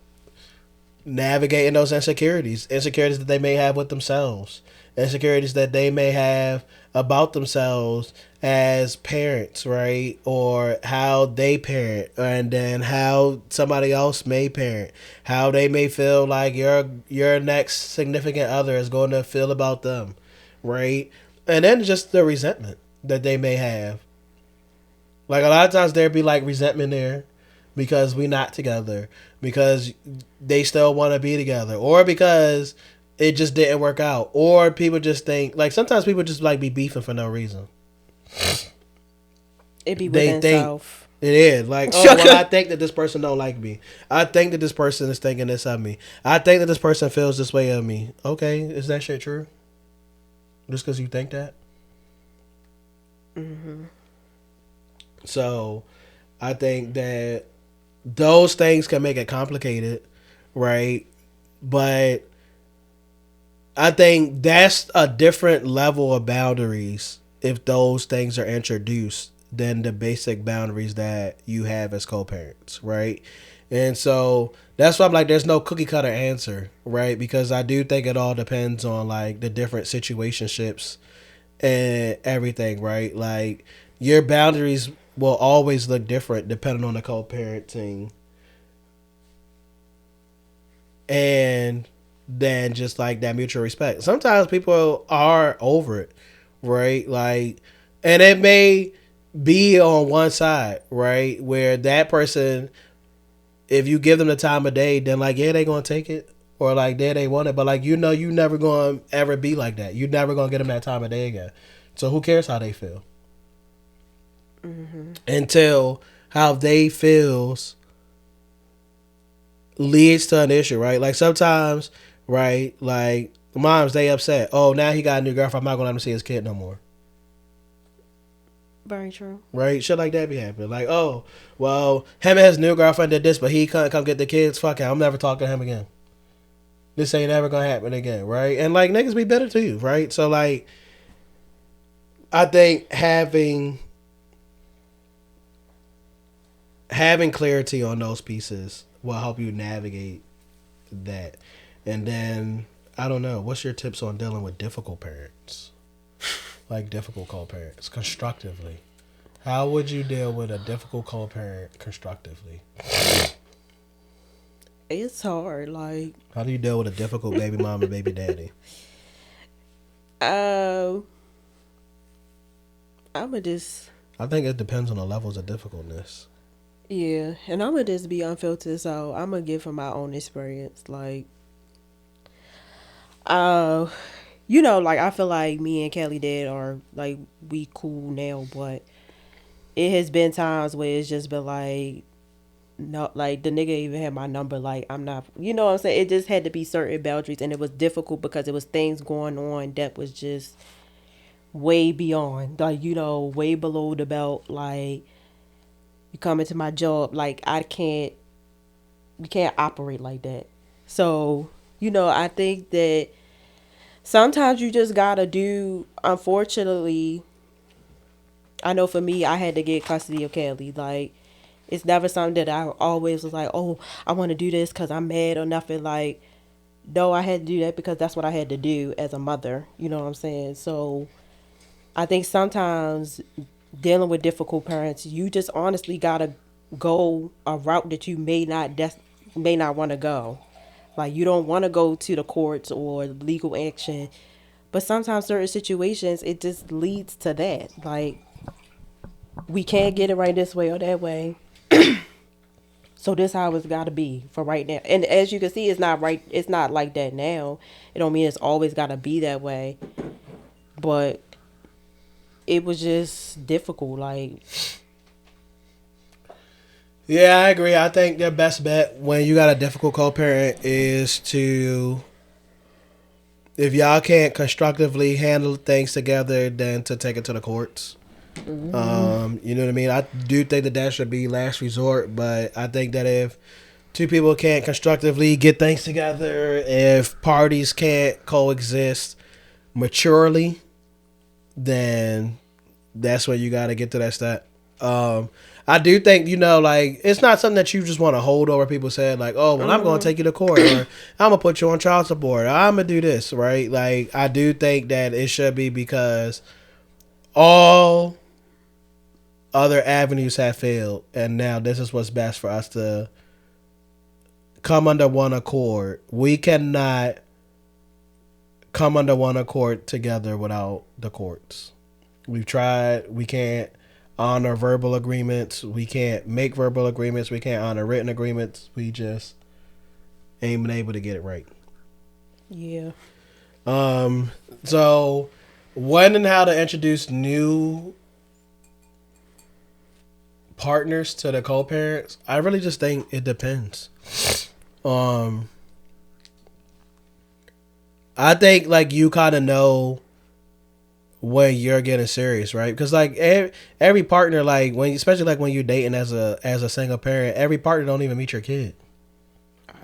navigating those insecurities that they may have with themselves, insecurities that they may have about themselves as parents, right? Or how they parent, and then how somebody else may parent, how they may feel like your next significant other is going to feel about them, right? And then just the resentment that they may have. Like a lot of times there'd be like resentment there because we not together, because they still want to be together, or because it just didn't work out, or people just think like sometimes people just like be beefing for no reason. it be They within think self. it is like, oh well, I think that this person don't like me. I think that this person is thinking this of me. I think that this person feels this way of me. Okay, is that shit true? Just because you think that? So I think that those things can make it complicated, right? But I think that's a different level of boundaries if those things are introduced than the basic boundaries that you have as co-parents, right? And so that's why I'm like, there's no cookie cutter answer, right? Because I do think it all depends on like the different situationships and everything, right? Like your boundaries will always look different depending on the co-parenting and then just like that mutual respect. Sometimes people are over it, right? Like, and it may be on one side, right? Where that person, if you give them the time of day, then like, yeah, they gonna take it. Or like, yeah, they want it. But like, you know, you never gonna ever be like that. You never gonna get them that time of day again. So who cares how they feel? Until how they feels leads to an issue, right? Like sometimes, right? Like moms, they upset. Oh, now he got a new girlfriend. I'm not gonna let him see his kid no more. Very true. Right? Shit like that be happening. Like, oh, well, him and his new girlfriend did this, but he couldn't come get the kids. Fuck it, I'm never talking to him again. This ain't ever gonna happen again, right? And like niggas be better to you, right? So like, I think having clarity on those pieces will help you navigate that. And then I don't know, what's your tips on dealing with difficult parents? Like difficult co-parents constructively. How would you deal with a difficult co-parent constructively? It's hard. Like, How do you deal with a difficult baby mom and baby daddy? uh, I'ma just I think it depends on the levels of difficultness. yeah, and I'ma just be unfiltered. So I'ma give from my own experience. Like, uh, like I feel like me and Kelly did are like we cool now, but it has been times where it's just been like no, like the nigga even had my number. Like I'm not, what I'm saying. It just had to be certain boundaries, and it was difficult because it was things going on that was just way beyond, like, way below the belt. Like, you come into my job, like, you can't operate like that. So, I think that sometimes you just gotta do, unfortunately, I know for me, I had to get custody of Kelly. Like, it's never something that I always was like, oh, I want to do this because I'm mad or nothing. Like, no, I had to do that because that's what I had to do as a mother. You know what I'm saying? So I think sometimes dealing with difficult parents, you just honestly gotta go a route that you may not want to go. Like, you don't want to go to the courts or legal action, but sometimes certain situations it just leads to that. Like, we can't get it right this way or that way. So this how it's got to be for right now. And as you can see, it's not right. It's not like that now. It don't mean it's always got to be that way. But it was just difficult. Like, Yeah, I agree. I think the best bet when you got a difficult co-parent is to, if y'all can't constructively handle things together, then to take it to the courts. You know what I mean? I do think that should be last resort, but I think that if two people can't constructively get things together, if parties can't coexist maturely, then that's where you got to get to that step. I do think, like, it's not something that you just want to hold over people's head, like, oh, well, I'm going to take you to court, or I'm going to put you on child support, or I'm going to do this, right? Like, I do think that it should be because all other avenues have failed, and now this is what's best for us to come under one accord. We cannot come under one accord together without the courts. We've tried. We can't honor verbal agreements. We can't make verbal agreements. We can't honor written agreements. We just ain't been able to get it right. yeah. So when and how to introduce new partners to the co-parents, I really just think it depends. I think, like, you kind of know when you're getting serious, right? Because, like, every partner, like, especially like when you're dating as a single parent, every partner don't even meet your kid.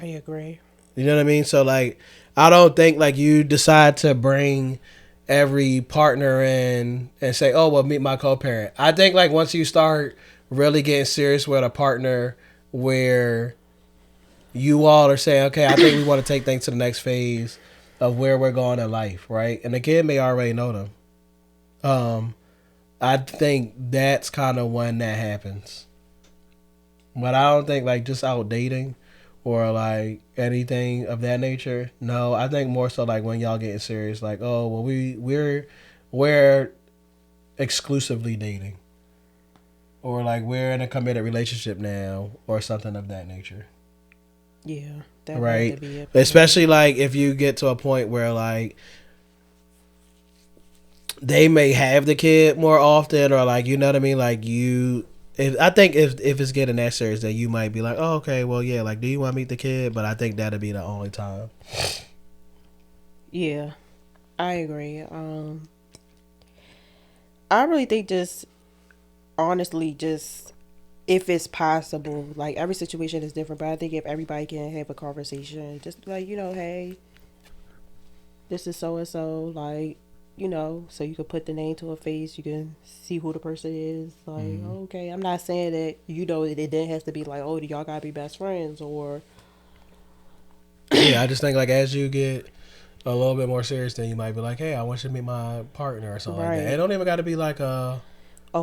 I agree. You know what I mean? So, like, I don't think, like, you decide to bring every partner in and say, oh, well, meet my co-parent. I think, like, once you start really getting serious with a partner where you all are saying, okay, I think we want to take things to the next phase of where we're going in life, right? And the kid may already know them. I think that's kind of when that happens. But I don't think, like, just out dating or, like, anything of that nature. No, I think more so, like, when y'all getting serious, like, oh, well, we're exclusively dating, or, like, we're in a committed relationship now, or something of that nature. Yeah, that right. had to be it. Especially, like, if you get to a point where, like, they may have the kid more often, or, like, you know what I mean, like, I think if it's getting that serious, then you might be like, oh, okay, well, yeah, like, do you want to meet the kid? But I think that'd be the only time. Yeah, I agree. I really think just honestly, just if it's possible, like, every situation is different, but I think if everybody can have a conversation, just like, hey, this is so and so, like, so you can put the name to a face, you can see who the person is. Like, okay, I'm not saying that, it then has to be like, oh, do y'all gotta be best friends, or. Yeah, I just think, like, as you get a little bit more serious, then you might be like, hey, I want you to meet my partner or something like that. It don't even got to be like a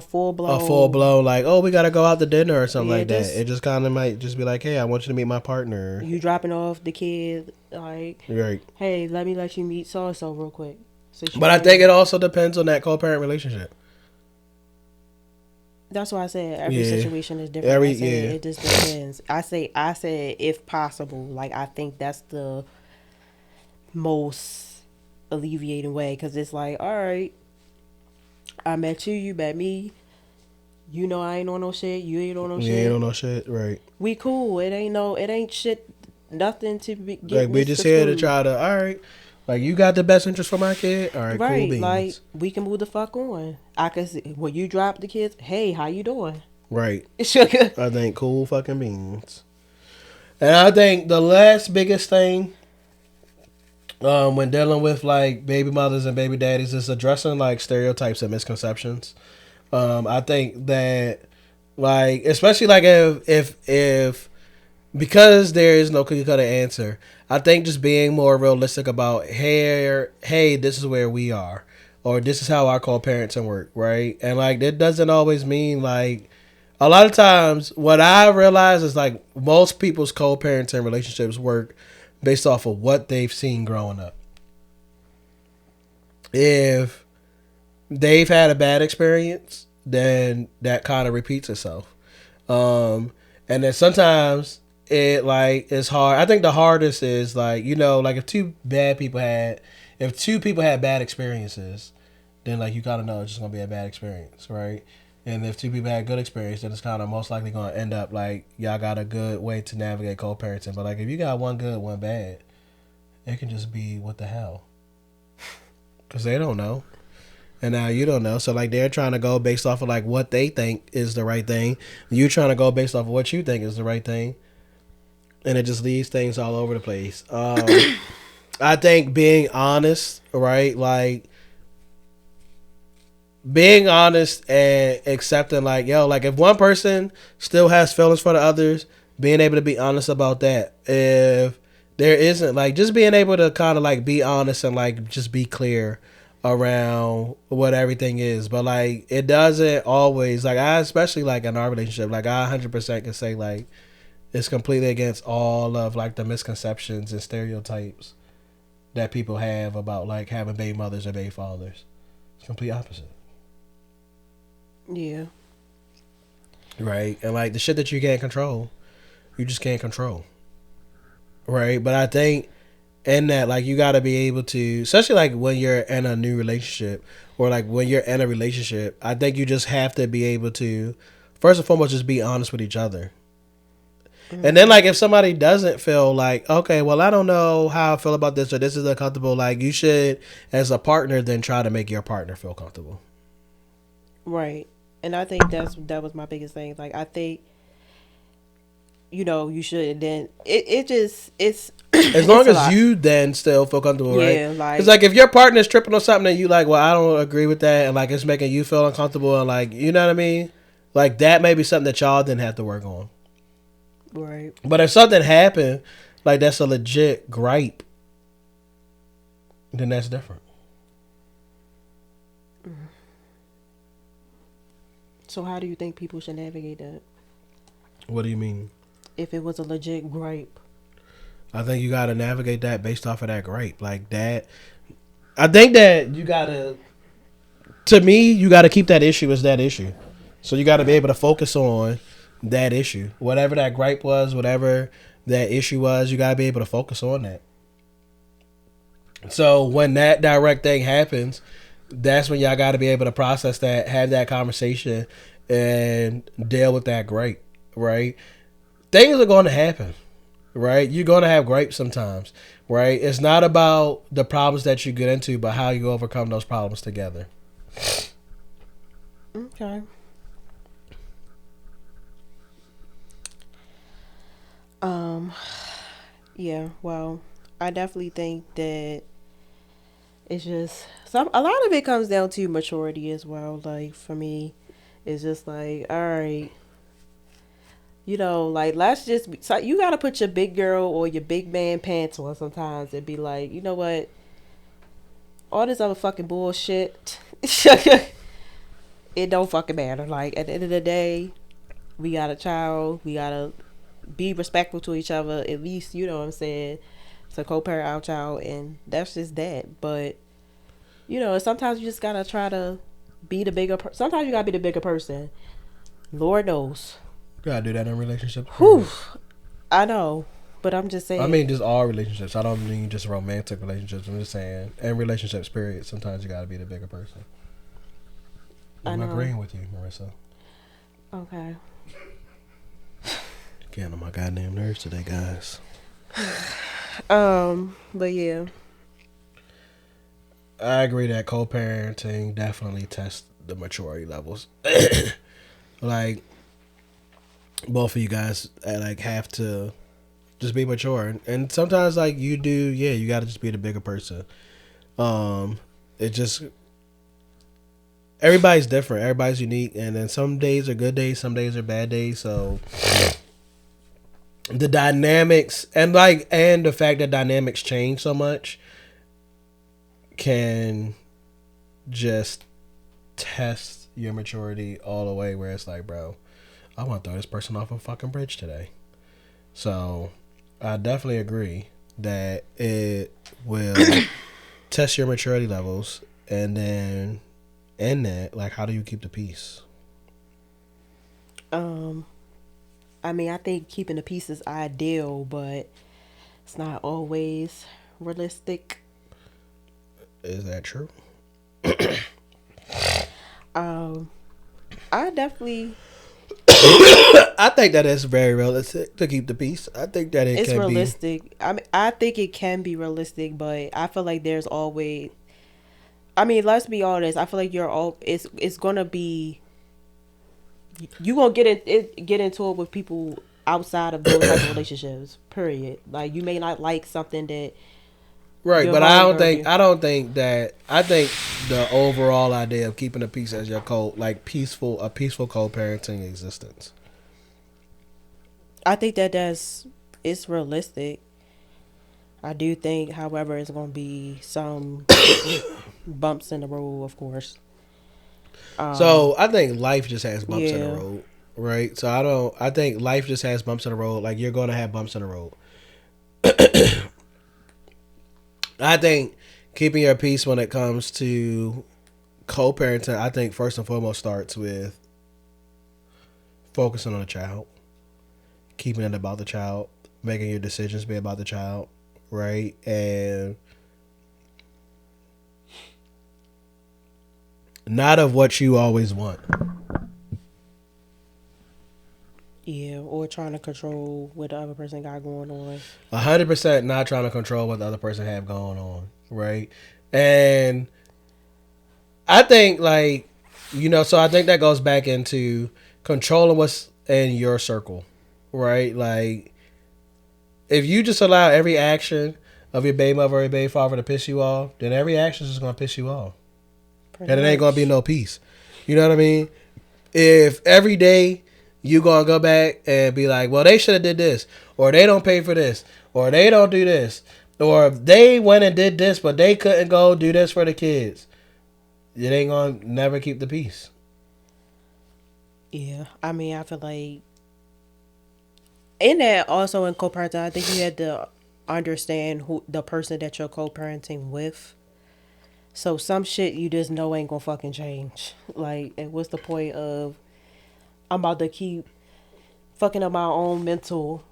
full blown, like, oh, we got to go out to dinner or something like that. It just kind of might just be like, hey, I want you to meet my partner. You dropping off the kid, like, right. Hey, let you meet so and so real quick. But I think it also depends on that co-parent relationship. That's why I said every situation is different. It just depends. I said if possible. Like, I think that's the most alleviating way, because it's like, all right, I met you, you met me. I ain't on no shit. You ain't on no shit. You ain't on no shit, right? We cool. It ain't shit. Nothing to be. Like, we just here to try to, all right. Like, you got the best interest for my kid? All right, cool Right, like beans. we can move the fuck on. I can see when you drop the kids. Hey, how you doing? Right. Sugar. I think cool fucking beans. And I think the last biggest thing when dealing with like baby mothers and baby daddies is addressing like stereotypes and misconceptions. I think that like especially like if because there is no cookie cutter answer, I think just being more realistic about hey, this is where we are, or this is how our co-parenting work, right? And like that doesn't always mean like a lot of times what I realize is like most people's co-parenting relationships work based off of what they've seen growing up. If they've had a bad experience, then that kind of repeats itself. And then sometimes it like it's hard. I think the hardest is like like if two people had bad experiences, then like you kind of know it's just gonna be a bad experience, right? And if two people had good experience, then it's kind of most likely gonna end up like y'all got a good way to navigate co-parenting. But like if you got one good, one bad, it can just be what the hell, because they don't know. And now you don't know. So like they're trying to go based off of like what they think is the right thing. You're trying to go based off of what you think is the right thing. And it just leaves things all over the place. I think being honest, right? Like being honest and accepting like, yo, like if one person still has feelings for the others, being able to be honest about that. If there isn't, like just being able to kind of like be honest and like just be clear around what everything is. But like it doesn't always, like I especially like in our relationship, like I 100% can say like it's completely against all of like the misconceptions and stereotypes that people have about like having baby mothers or baby fathers. It's complete opposite. Yeah. Right. And like the shit that you can't control, you just can't control. Right. But I think in that, like, you got to be able to, especially like when you're in a new relationship or like when you're in a relationship, I think you just have to be able to, first and foremost, just be honest with each other. And then, like, if somebody doesn't feel like, okay, well, I don't know how I feel about this or this is uncomfortable, like, you should, as a partner, then try to make your partner feel comfortable. Right. And I think that was my biggest thing. Like I think you should. And then it just it's As it's long a as lot. you then still feel comfortable, right? Yeah, It's like like if your partner's tripping on something and you like, well, I don't agree with that, and like it's making you feel uncomfortable, and like, you know what I mean? Like that may be something that y'all didn't have to work on. right. But if something happened, like that's a legit gripe, then that's different. So how do you think people should navigate that? What do you mean? If it was a legit gripe. I think you got to navigate that based off of that gripe. Like that, I think that you got to, to me, you got to keep that issue as that issue. So you got to be able to focus on that issue. Whatever that gripe was, whatever that issue was, you got to be able to focus on that. So when that direct thing happens, that's when y'all got to be able to process that, have that conversation, and deal with that gripe, right? Things are going to happen, right? You're going to have gripes sometimes, right? It's not about the problems that you get into, but how you overcome those problems together. Okay. Um. Yeah. Well, I definitely think that it's just a lot of it comes down to maturity as well. Like for me, it's just like, all right, like let's just be, so you got to put your big girl or your big man pants on sometimes and be like, you know what, all this other fucking bullshit, it don't fucking matter. Like at the end of the day, we got a child, we gotta be respectful to each other. At least you know what I'm saying. To co-parent our child, and that's just that. But sometimes you just gotta try to be the bigger. Sometimes you gotta be the bigger person. Lord knows. You gotta do that in relationships. Whew. I know, but I'm just saying. I mean, just all relationships. I don't mean just romantic relationships. I'm just saying, in relationships, period. Sometimes you gotta be the bigger person. I'm agreeing with you, Marissa. Okay. Getting on my goddamn nerves today, guys. But yeah. I agree that co-parenting definitely tests the maturity levels. Like both of you guys, like have to just be mature, and sometimes like you do, yeah, you got to just be the bigger person. It just everybody's different, everybody's unique, and then some days are good days, some days are bad days. So the dynamics and the fact that dynamics change so much can just test your maturity all the way. Where it's like, bro, I want to throw this person off a fucking bridge today. So I definitely agree that it will test your maturity levels, and then in that, like, how do you keep the peace? I mean, I think keeping the peace is ideal, but it's not always realistic. Is that true? Um, I definitely I think that it's very realistic to keep the peace. I think that it it's can be. realistic. I mean, I think it can be realistic, but I feel like there's always. I mean, let's be honest. I feel like you're all. It's gonna be. You gonna get into it with people outside of those type of relationships. Period. Like you may not like something that Right, your but I don't homegirl think do. I don't think that I think the overall idea of keeping the peace as your peaceful co-parenting existence. I think that it's realistic. I do think, however, it's gonna be some bumps in the road, of course. So I think life just has bumps in the Yeah, road, right? So I don't. I think life just has bumps in the road. Like you're gonna have bumps in the road. I think keeping your peace when it comes to co-parenting, I think first and foremost starts with focusing on the child, keeping it about the child, making your decisions be about the child, right? And not of what you always want. yeah, or trying to control what the other person got going on. 100% not trying to control what the other person have going on, right? And I think like so I think that goes back into controlling what's in your circle, right? Like if you just allow every action of your baby mother or your baby father to piss you off, then every action is just gonna piss you off, Pretty and it ain't gonna be much. no peace. You know what I mean? If every day you gonna go back and be like, well, they should have did this, or they don't pay for this, or they don't do this, or they went and did this, but they couldn't go do this for the kids, it ain't gonna never keep the peace. Yeah, I mean, I feel like in that also in co-parenting, I think you had to understand who the person that you're co-parenting with. So some shit you just know ain't gonna fucking change. Like, and what's the point of I'm about to keep fucking up my own mental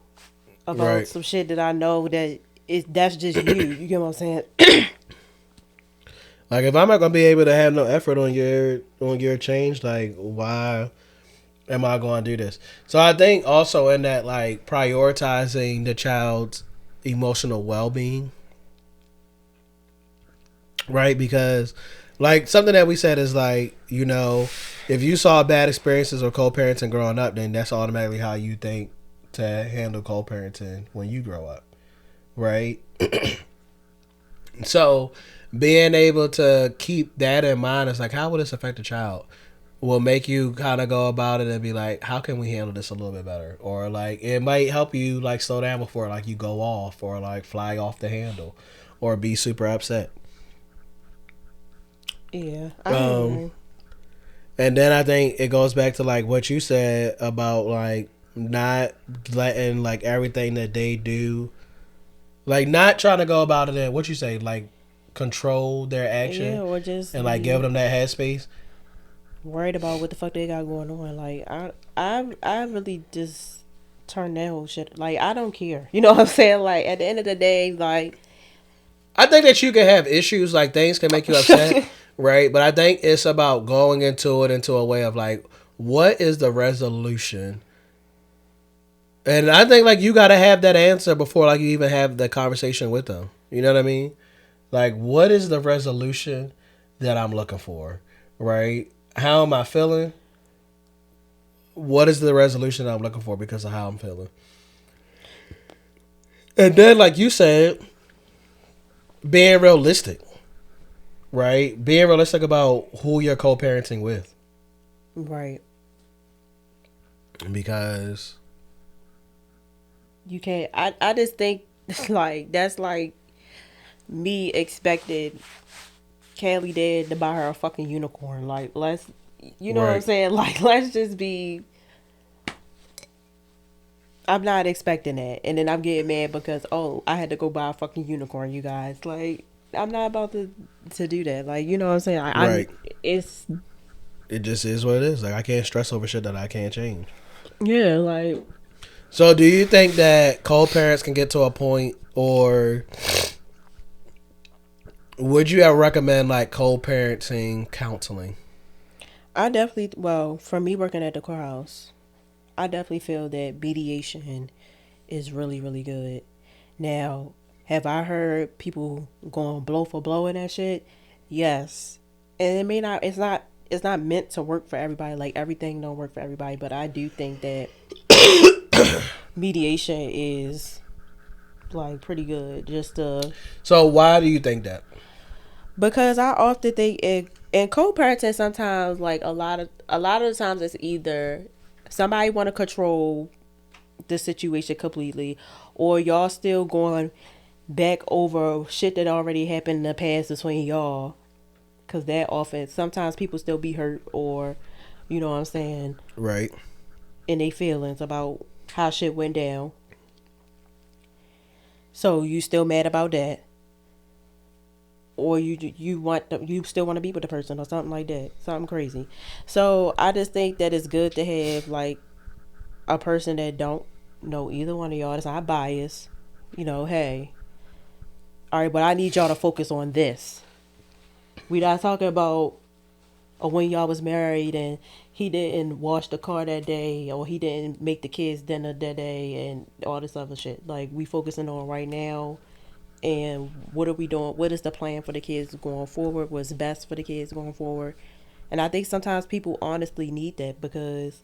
about Right. some shit that I know that that's just you. You get what I'm saying? Like if I'm not gonna be able to have no effort on your change, like why am I going to do this? So I think also in that like prioritizing the child's emotional well being, right? Because like something that we said is like if you saw bad experiences or co-parenting growing up, then that's automatically how you think to handle co-parenting when you grow up, right? So being able to keep that in mind is like, how will this affect the child? Will make you kind of go about it and be like, how can we handle this a little bit better? Or like, it might help you like slow down before like you go off or like fly off the handle or be super upset. Yeah, I Um, agree. and then I think it goes back to like what you said about like not letting like everything that they do, like not trying to go about it and what you say, like control their Yeah, action or just and like give be them that headspace. worried about what the fuck they got going on. Like I really just turn that whole shit. Like I don't care. You know what I'm saying? Like at the end of the day, like I think that you can have issues, like things can make you upset, right? But I think it's about going into a way of like, what is the resolution? And I think like you got to have that answer before like you even have the conversation with them. You know what I mean? Like, what is the resolution that I'm looking for? Right? How am I feeling? What is the resolution that I'm looking for because of how I'm feeling? And then, like you said, being realistic, right? Being realistic about who you're co-parenting with. Right. Because You can't. I just think like that's like me expected Kelly dad to buy her a fucking unicorn. Like let's, you know what I'm right, saying? Like let's just be. I'm not expecting that, and then I'm getting mad because I had to go buy a fucking unicorn. You guys, like I'm not about to do that. Like you know what I'm saying? right. It's It just is what it is. Like, I can't stress over shit that I can't change. yeah, like So, do you think that co-parents can get to a point, or would you ever recommend like co-parenting counseling? I definitely. Well, for me working at the courthouse, I definitely feel that mediation is really really good. Now, have I heard people going blow for blow in that shit? Yes. And it may not it's not meant to work for everybody. Like everything don't work for everybody, but I do think that mediation is like pretty good just to So, why do you think that? because I often think in co-parenting sometimes like a lot of the times it's either somebody want to control the situation completely or y'all still going back over shit that already happened in the past between y'all. Because that often, sometimes people still be hurt or, you know what I'm saying, Right. in their feelings about how shit went down. So you still mad about that. Or you still want to be with the person or something like that. Something crazy. So I just think that it's good to have like a person that don't know either one of y'all. It's not biased. You know, hey, all right, but I need y'all to focus on this. We not talking about when y'all was married and he didn't wash the car that day or he didn't make the kids dinner that day and all this other shit. Like we focusing on right now and what are we doing? What is the plan for the kids going forward? What's best for the kids going forward? And I think sometimes people honestly need that because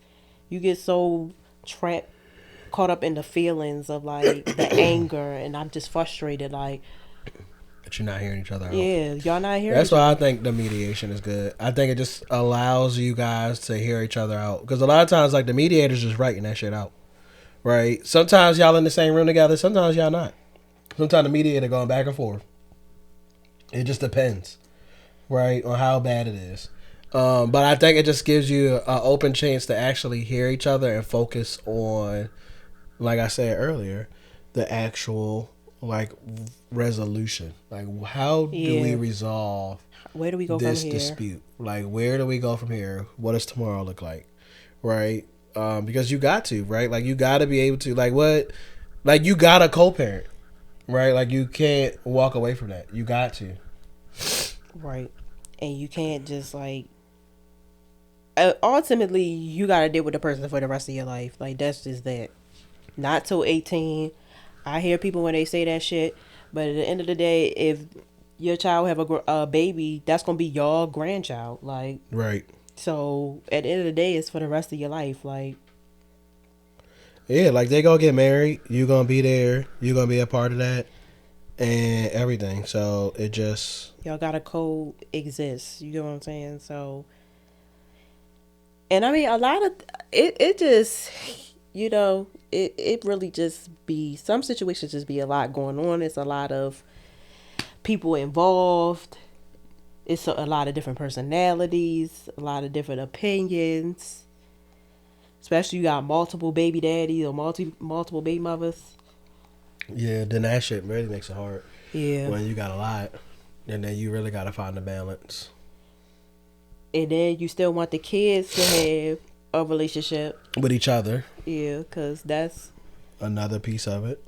you get so trapped caught up in the feelings of like the anger and I'm just frustrated like That you're not hearing each other out. yeah, y'all not hearing That's each why I other. think the mediation is good. I think it just allows you guys to hear each other out. Because a lot of times, like, the mediator's just writing that shit out. Right? Sometimes y'all in the same room together. Sometimes y'all not. Sometimes the mediator going back and forth. It just depends. Right? On how bad it is. But I think it just gives you an open chance to actually hear each other and focus on, like I said earlier, the actual, like, resolution. Like, how do we Yeah. resolve Where do we go from this here? dispute? Like, where do we go from here? What does tomorrow look like? Right? Because you got to, right? Like, you got to be able to, like, what? Like, you got to co-parent, right? Like, you can't walk away from that. You got to. Right. And you can't just like ultimately you gotta deal with the person for the rest of your life. Like that's just that. Not till 18. I hear people when they say that shit, but at the end of the day, if your child have a baby, that's gonna be your grandchild. Like Right. so, at the end of the day, it's for the rest of your life. Like Yeah, like, they gonna get married. You gonna be there. You gonna be a part of that. And everything. So, it just... y'all gotta coexist. You know what I'm saying? So, and I mean, a lot of it just, you know, it really just be some situations just be a lot going on. It's a lot of people involved. It's a lot of different personalities, a lot of different opinions. Especially you got multiple baby daddies or multiple baby mothers. Yeah, then that shit really makes it hard. Yeah. When you got a lot. And then you really got to find the balance. And then you still want the kids to have a relationship. With each other. Yeah, because that's Another piece of it.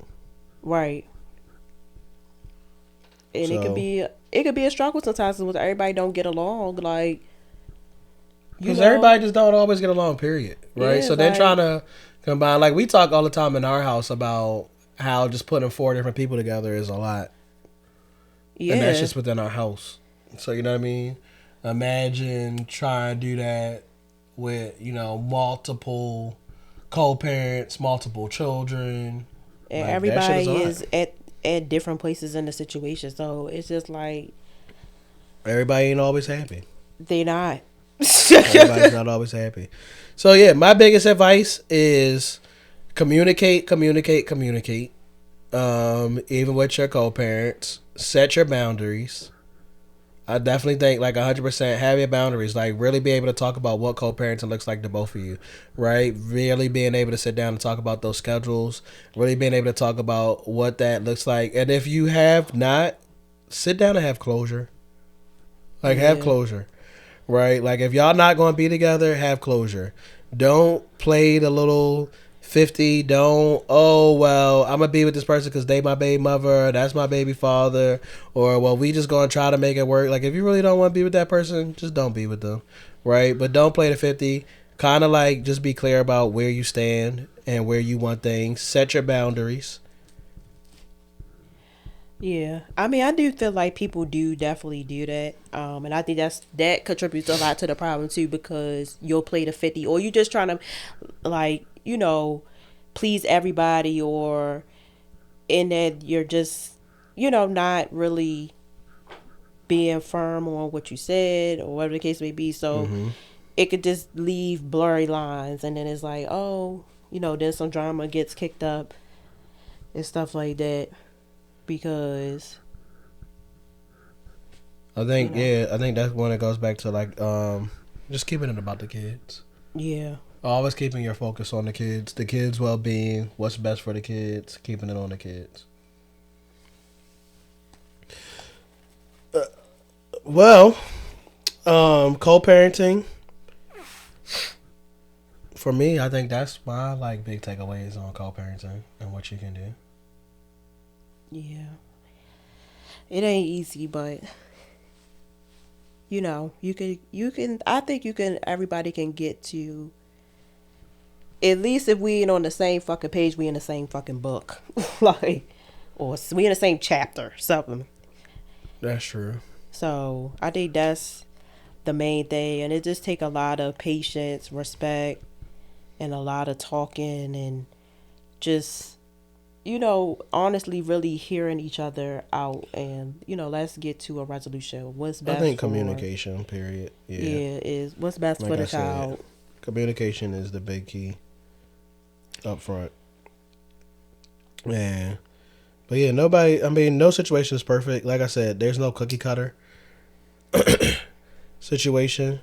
right. And So... it could be a struggle sometimes when everybody don't get along. Like you Because know, everybody just don't always get along, period. Right? yeah, So they're like trying to combine. Like, we talk all the time in our house about how just putting 4 different people together is a lot. And that's Yeah. just within our house. So you know what I mean? Imagine trying to do that with, multiple co-parents, multiple children. And Like that shit is a everybody lot. is at different places in the situation. So it's just like Everybody ain't always happy. they not. Everybody's not always happy. So yeah, my biggest advice is communicate, communicate, communicate. Even with your co-parents, set your boundaries. I definitely think like 100% have your boundaries. Like really be able to talk about what co-parenting looks like to both of you, right? Really being able to sit down and talk about those schedules. Really being able to talk about what that looks like. And if you have not, sit down and have closure. Like have Yeah. closure, right? Like if y'all not going to be together, have closure. Don't play the little 50. Don't, oh well, I'm gonna be with this person because they my baby mother, that's my baby father, or well we just gonna try to make it work. Like if you really don't want to be with that person, just don't be with them, right? But don't play the 50. Kind of like just be clear about where you stand and where you want things. Set your boundaries. Yeah, I mean, I do feel like people do definitely do that, and I think that contributes a lot to the problem too because you'll play the 50, or you just trying to, like, please everybody, or in that you're just, not really being firm on what you said or whatever the case may be. So Mm-hmm. it could just leave blurry lines, and then it's like, oh, then some drama gets kicked up and stuff like that because I you think know, yeah, I think that's when it goes back to like just keeping it about the kids. yeah. Always keeping your focus on the kids' well being, what's best for the kids, keeping it on the kids. Well, co-parenting for me, I think that's my like big takeaways on co-parenting and what you can do. Yeah. It ain't easy, but you can I think you can everybody can get to, at least if we ain't on the same fucking page, we in the same fucking book. Like, or we in the same chapter, something. That's true. So I think that's the main thing, and it just take a lot of patience, respect, and a lot of talking, and just honestly really hearing each other out, and let's get to a resolution. What's I best think for, communication. Period. Yeah. yeah, is what's best for Like the I said, child. communication is the big key up front. Yeah. But yeah, nobody. I mean, no situation is perfect. Like I said, there's no cookie cutter situation.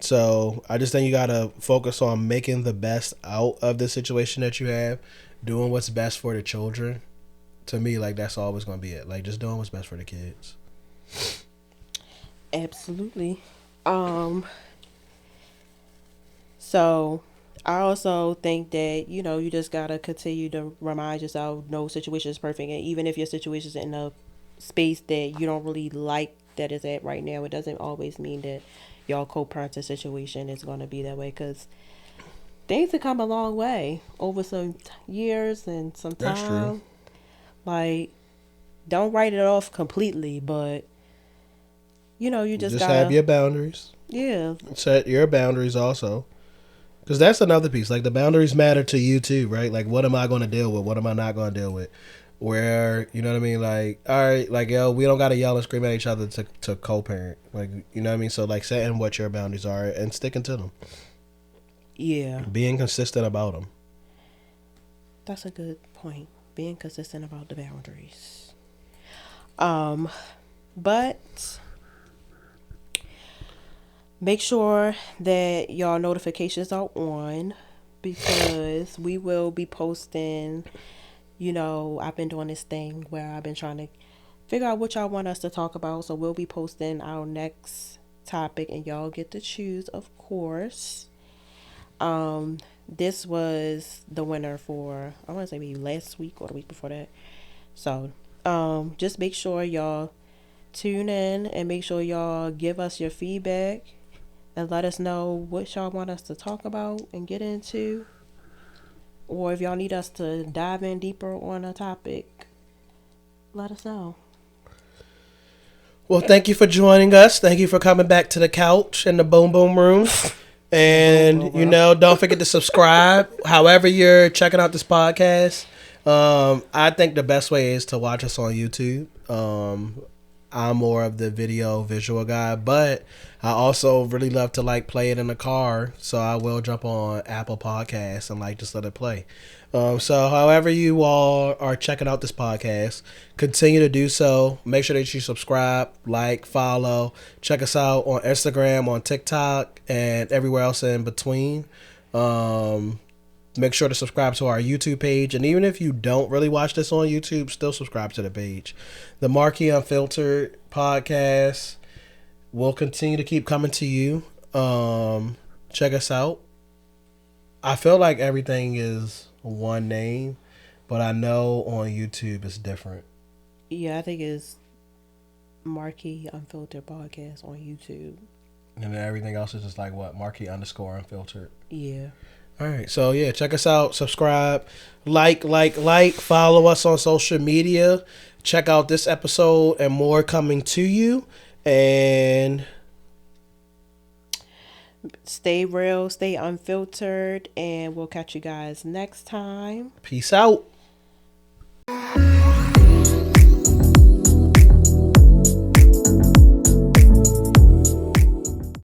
So I just think you gotta focus on making the best out of the situation that you have, doing what's best for the children. To me, like that's always gonna be it. Like just doing what's best for the kids. Absolutely. Um. So I also think that you just gotta continue to remind yourself no situation is perfect, and even if your situation is in a space that you don't really like that is at right now, it doesn't always mean that your co-parenting situation is going to be that way, because things have come a long way over some years and some That's true. time. Like, don't write it off completely, but you just Just have gotta, your boundaries. yeah, Set your boundaries also. Because that's another piece. Like the boundaries matter to you too, right? Like what am I going to deal with? What am I not going to deal with? Where you know what I mean? Like all right, like yo, we don't got to yell and scream at each other to co-parent. Like you know what I mean? So like setting what your boundaries are and sticking to them, yeah, being consistent about them. that's a good point. Being consistent about the boundaries. Um, but make sure that y'all notifications are on, because we will be posting. I've been doing this thing where I've been trying to figure out what y'all want us to talk about. So we'll be posting our next topic, and y'all get to choose, of course. Um, this was the winner for, I want to say maybe last week or the week before that. So, just make sure y'all tune in, and make sure y'all give us your feedback and let us know what y'all want us to talk about and get into, or if y'all need us to dive in deeper on a topic, let us know. Well, thank you for joining us. Thank you for coming back to the couch in the boom boom room. And, don't forget to subscribe. However you're checking out this podcast, I think the best way is to watch us on YouTube. I'm more of the video visual guy, but I also really love to play it in the car. So I will jump on Apple Podcasts and just let it play. So however you all are checking out this podcast, continue to do so. Make sure that you subscribe, follow, check us out on Instagram, on TikTok, and everywhere else in between. Make sure to subscribe to our YouTube page. And even if you don't really watch this on YouTube, still subscribe to the page. The MarKei Unfiltered podcast will continue to keep coming to you. Check us out. I feel like everything is one name, but I know on YouTube it's different. Yeah, I think it's MarKei Unfiltered podcast on YouTube. And then everything else is just what? MarKei_Unfiltered. Yeah. All right. So, yeah, check us out. Subscribe. Like. Follow us on social media. Check out this episode and more coming to you. And stay real, stay unfiltered, and we'll catch you guys next time. Peace out.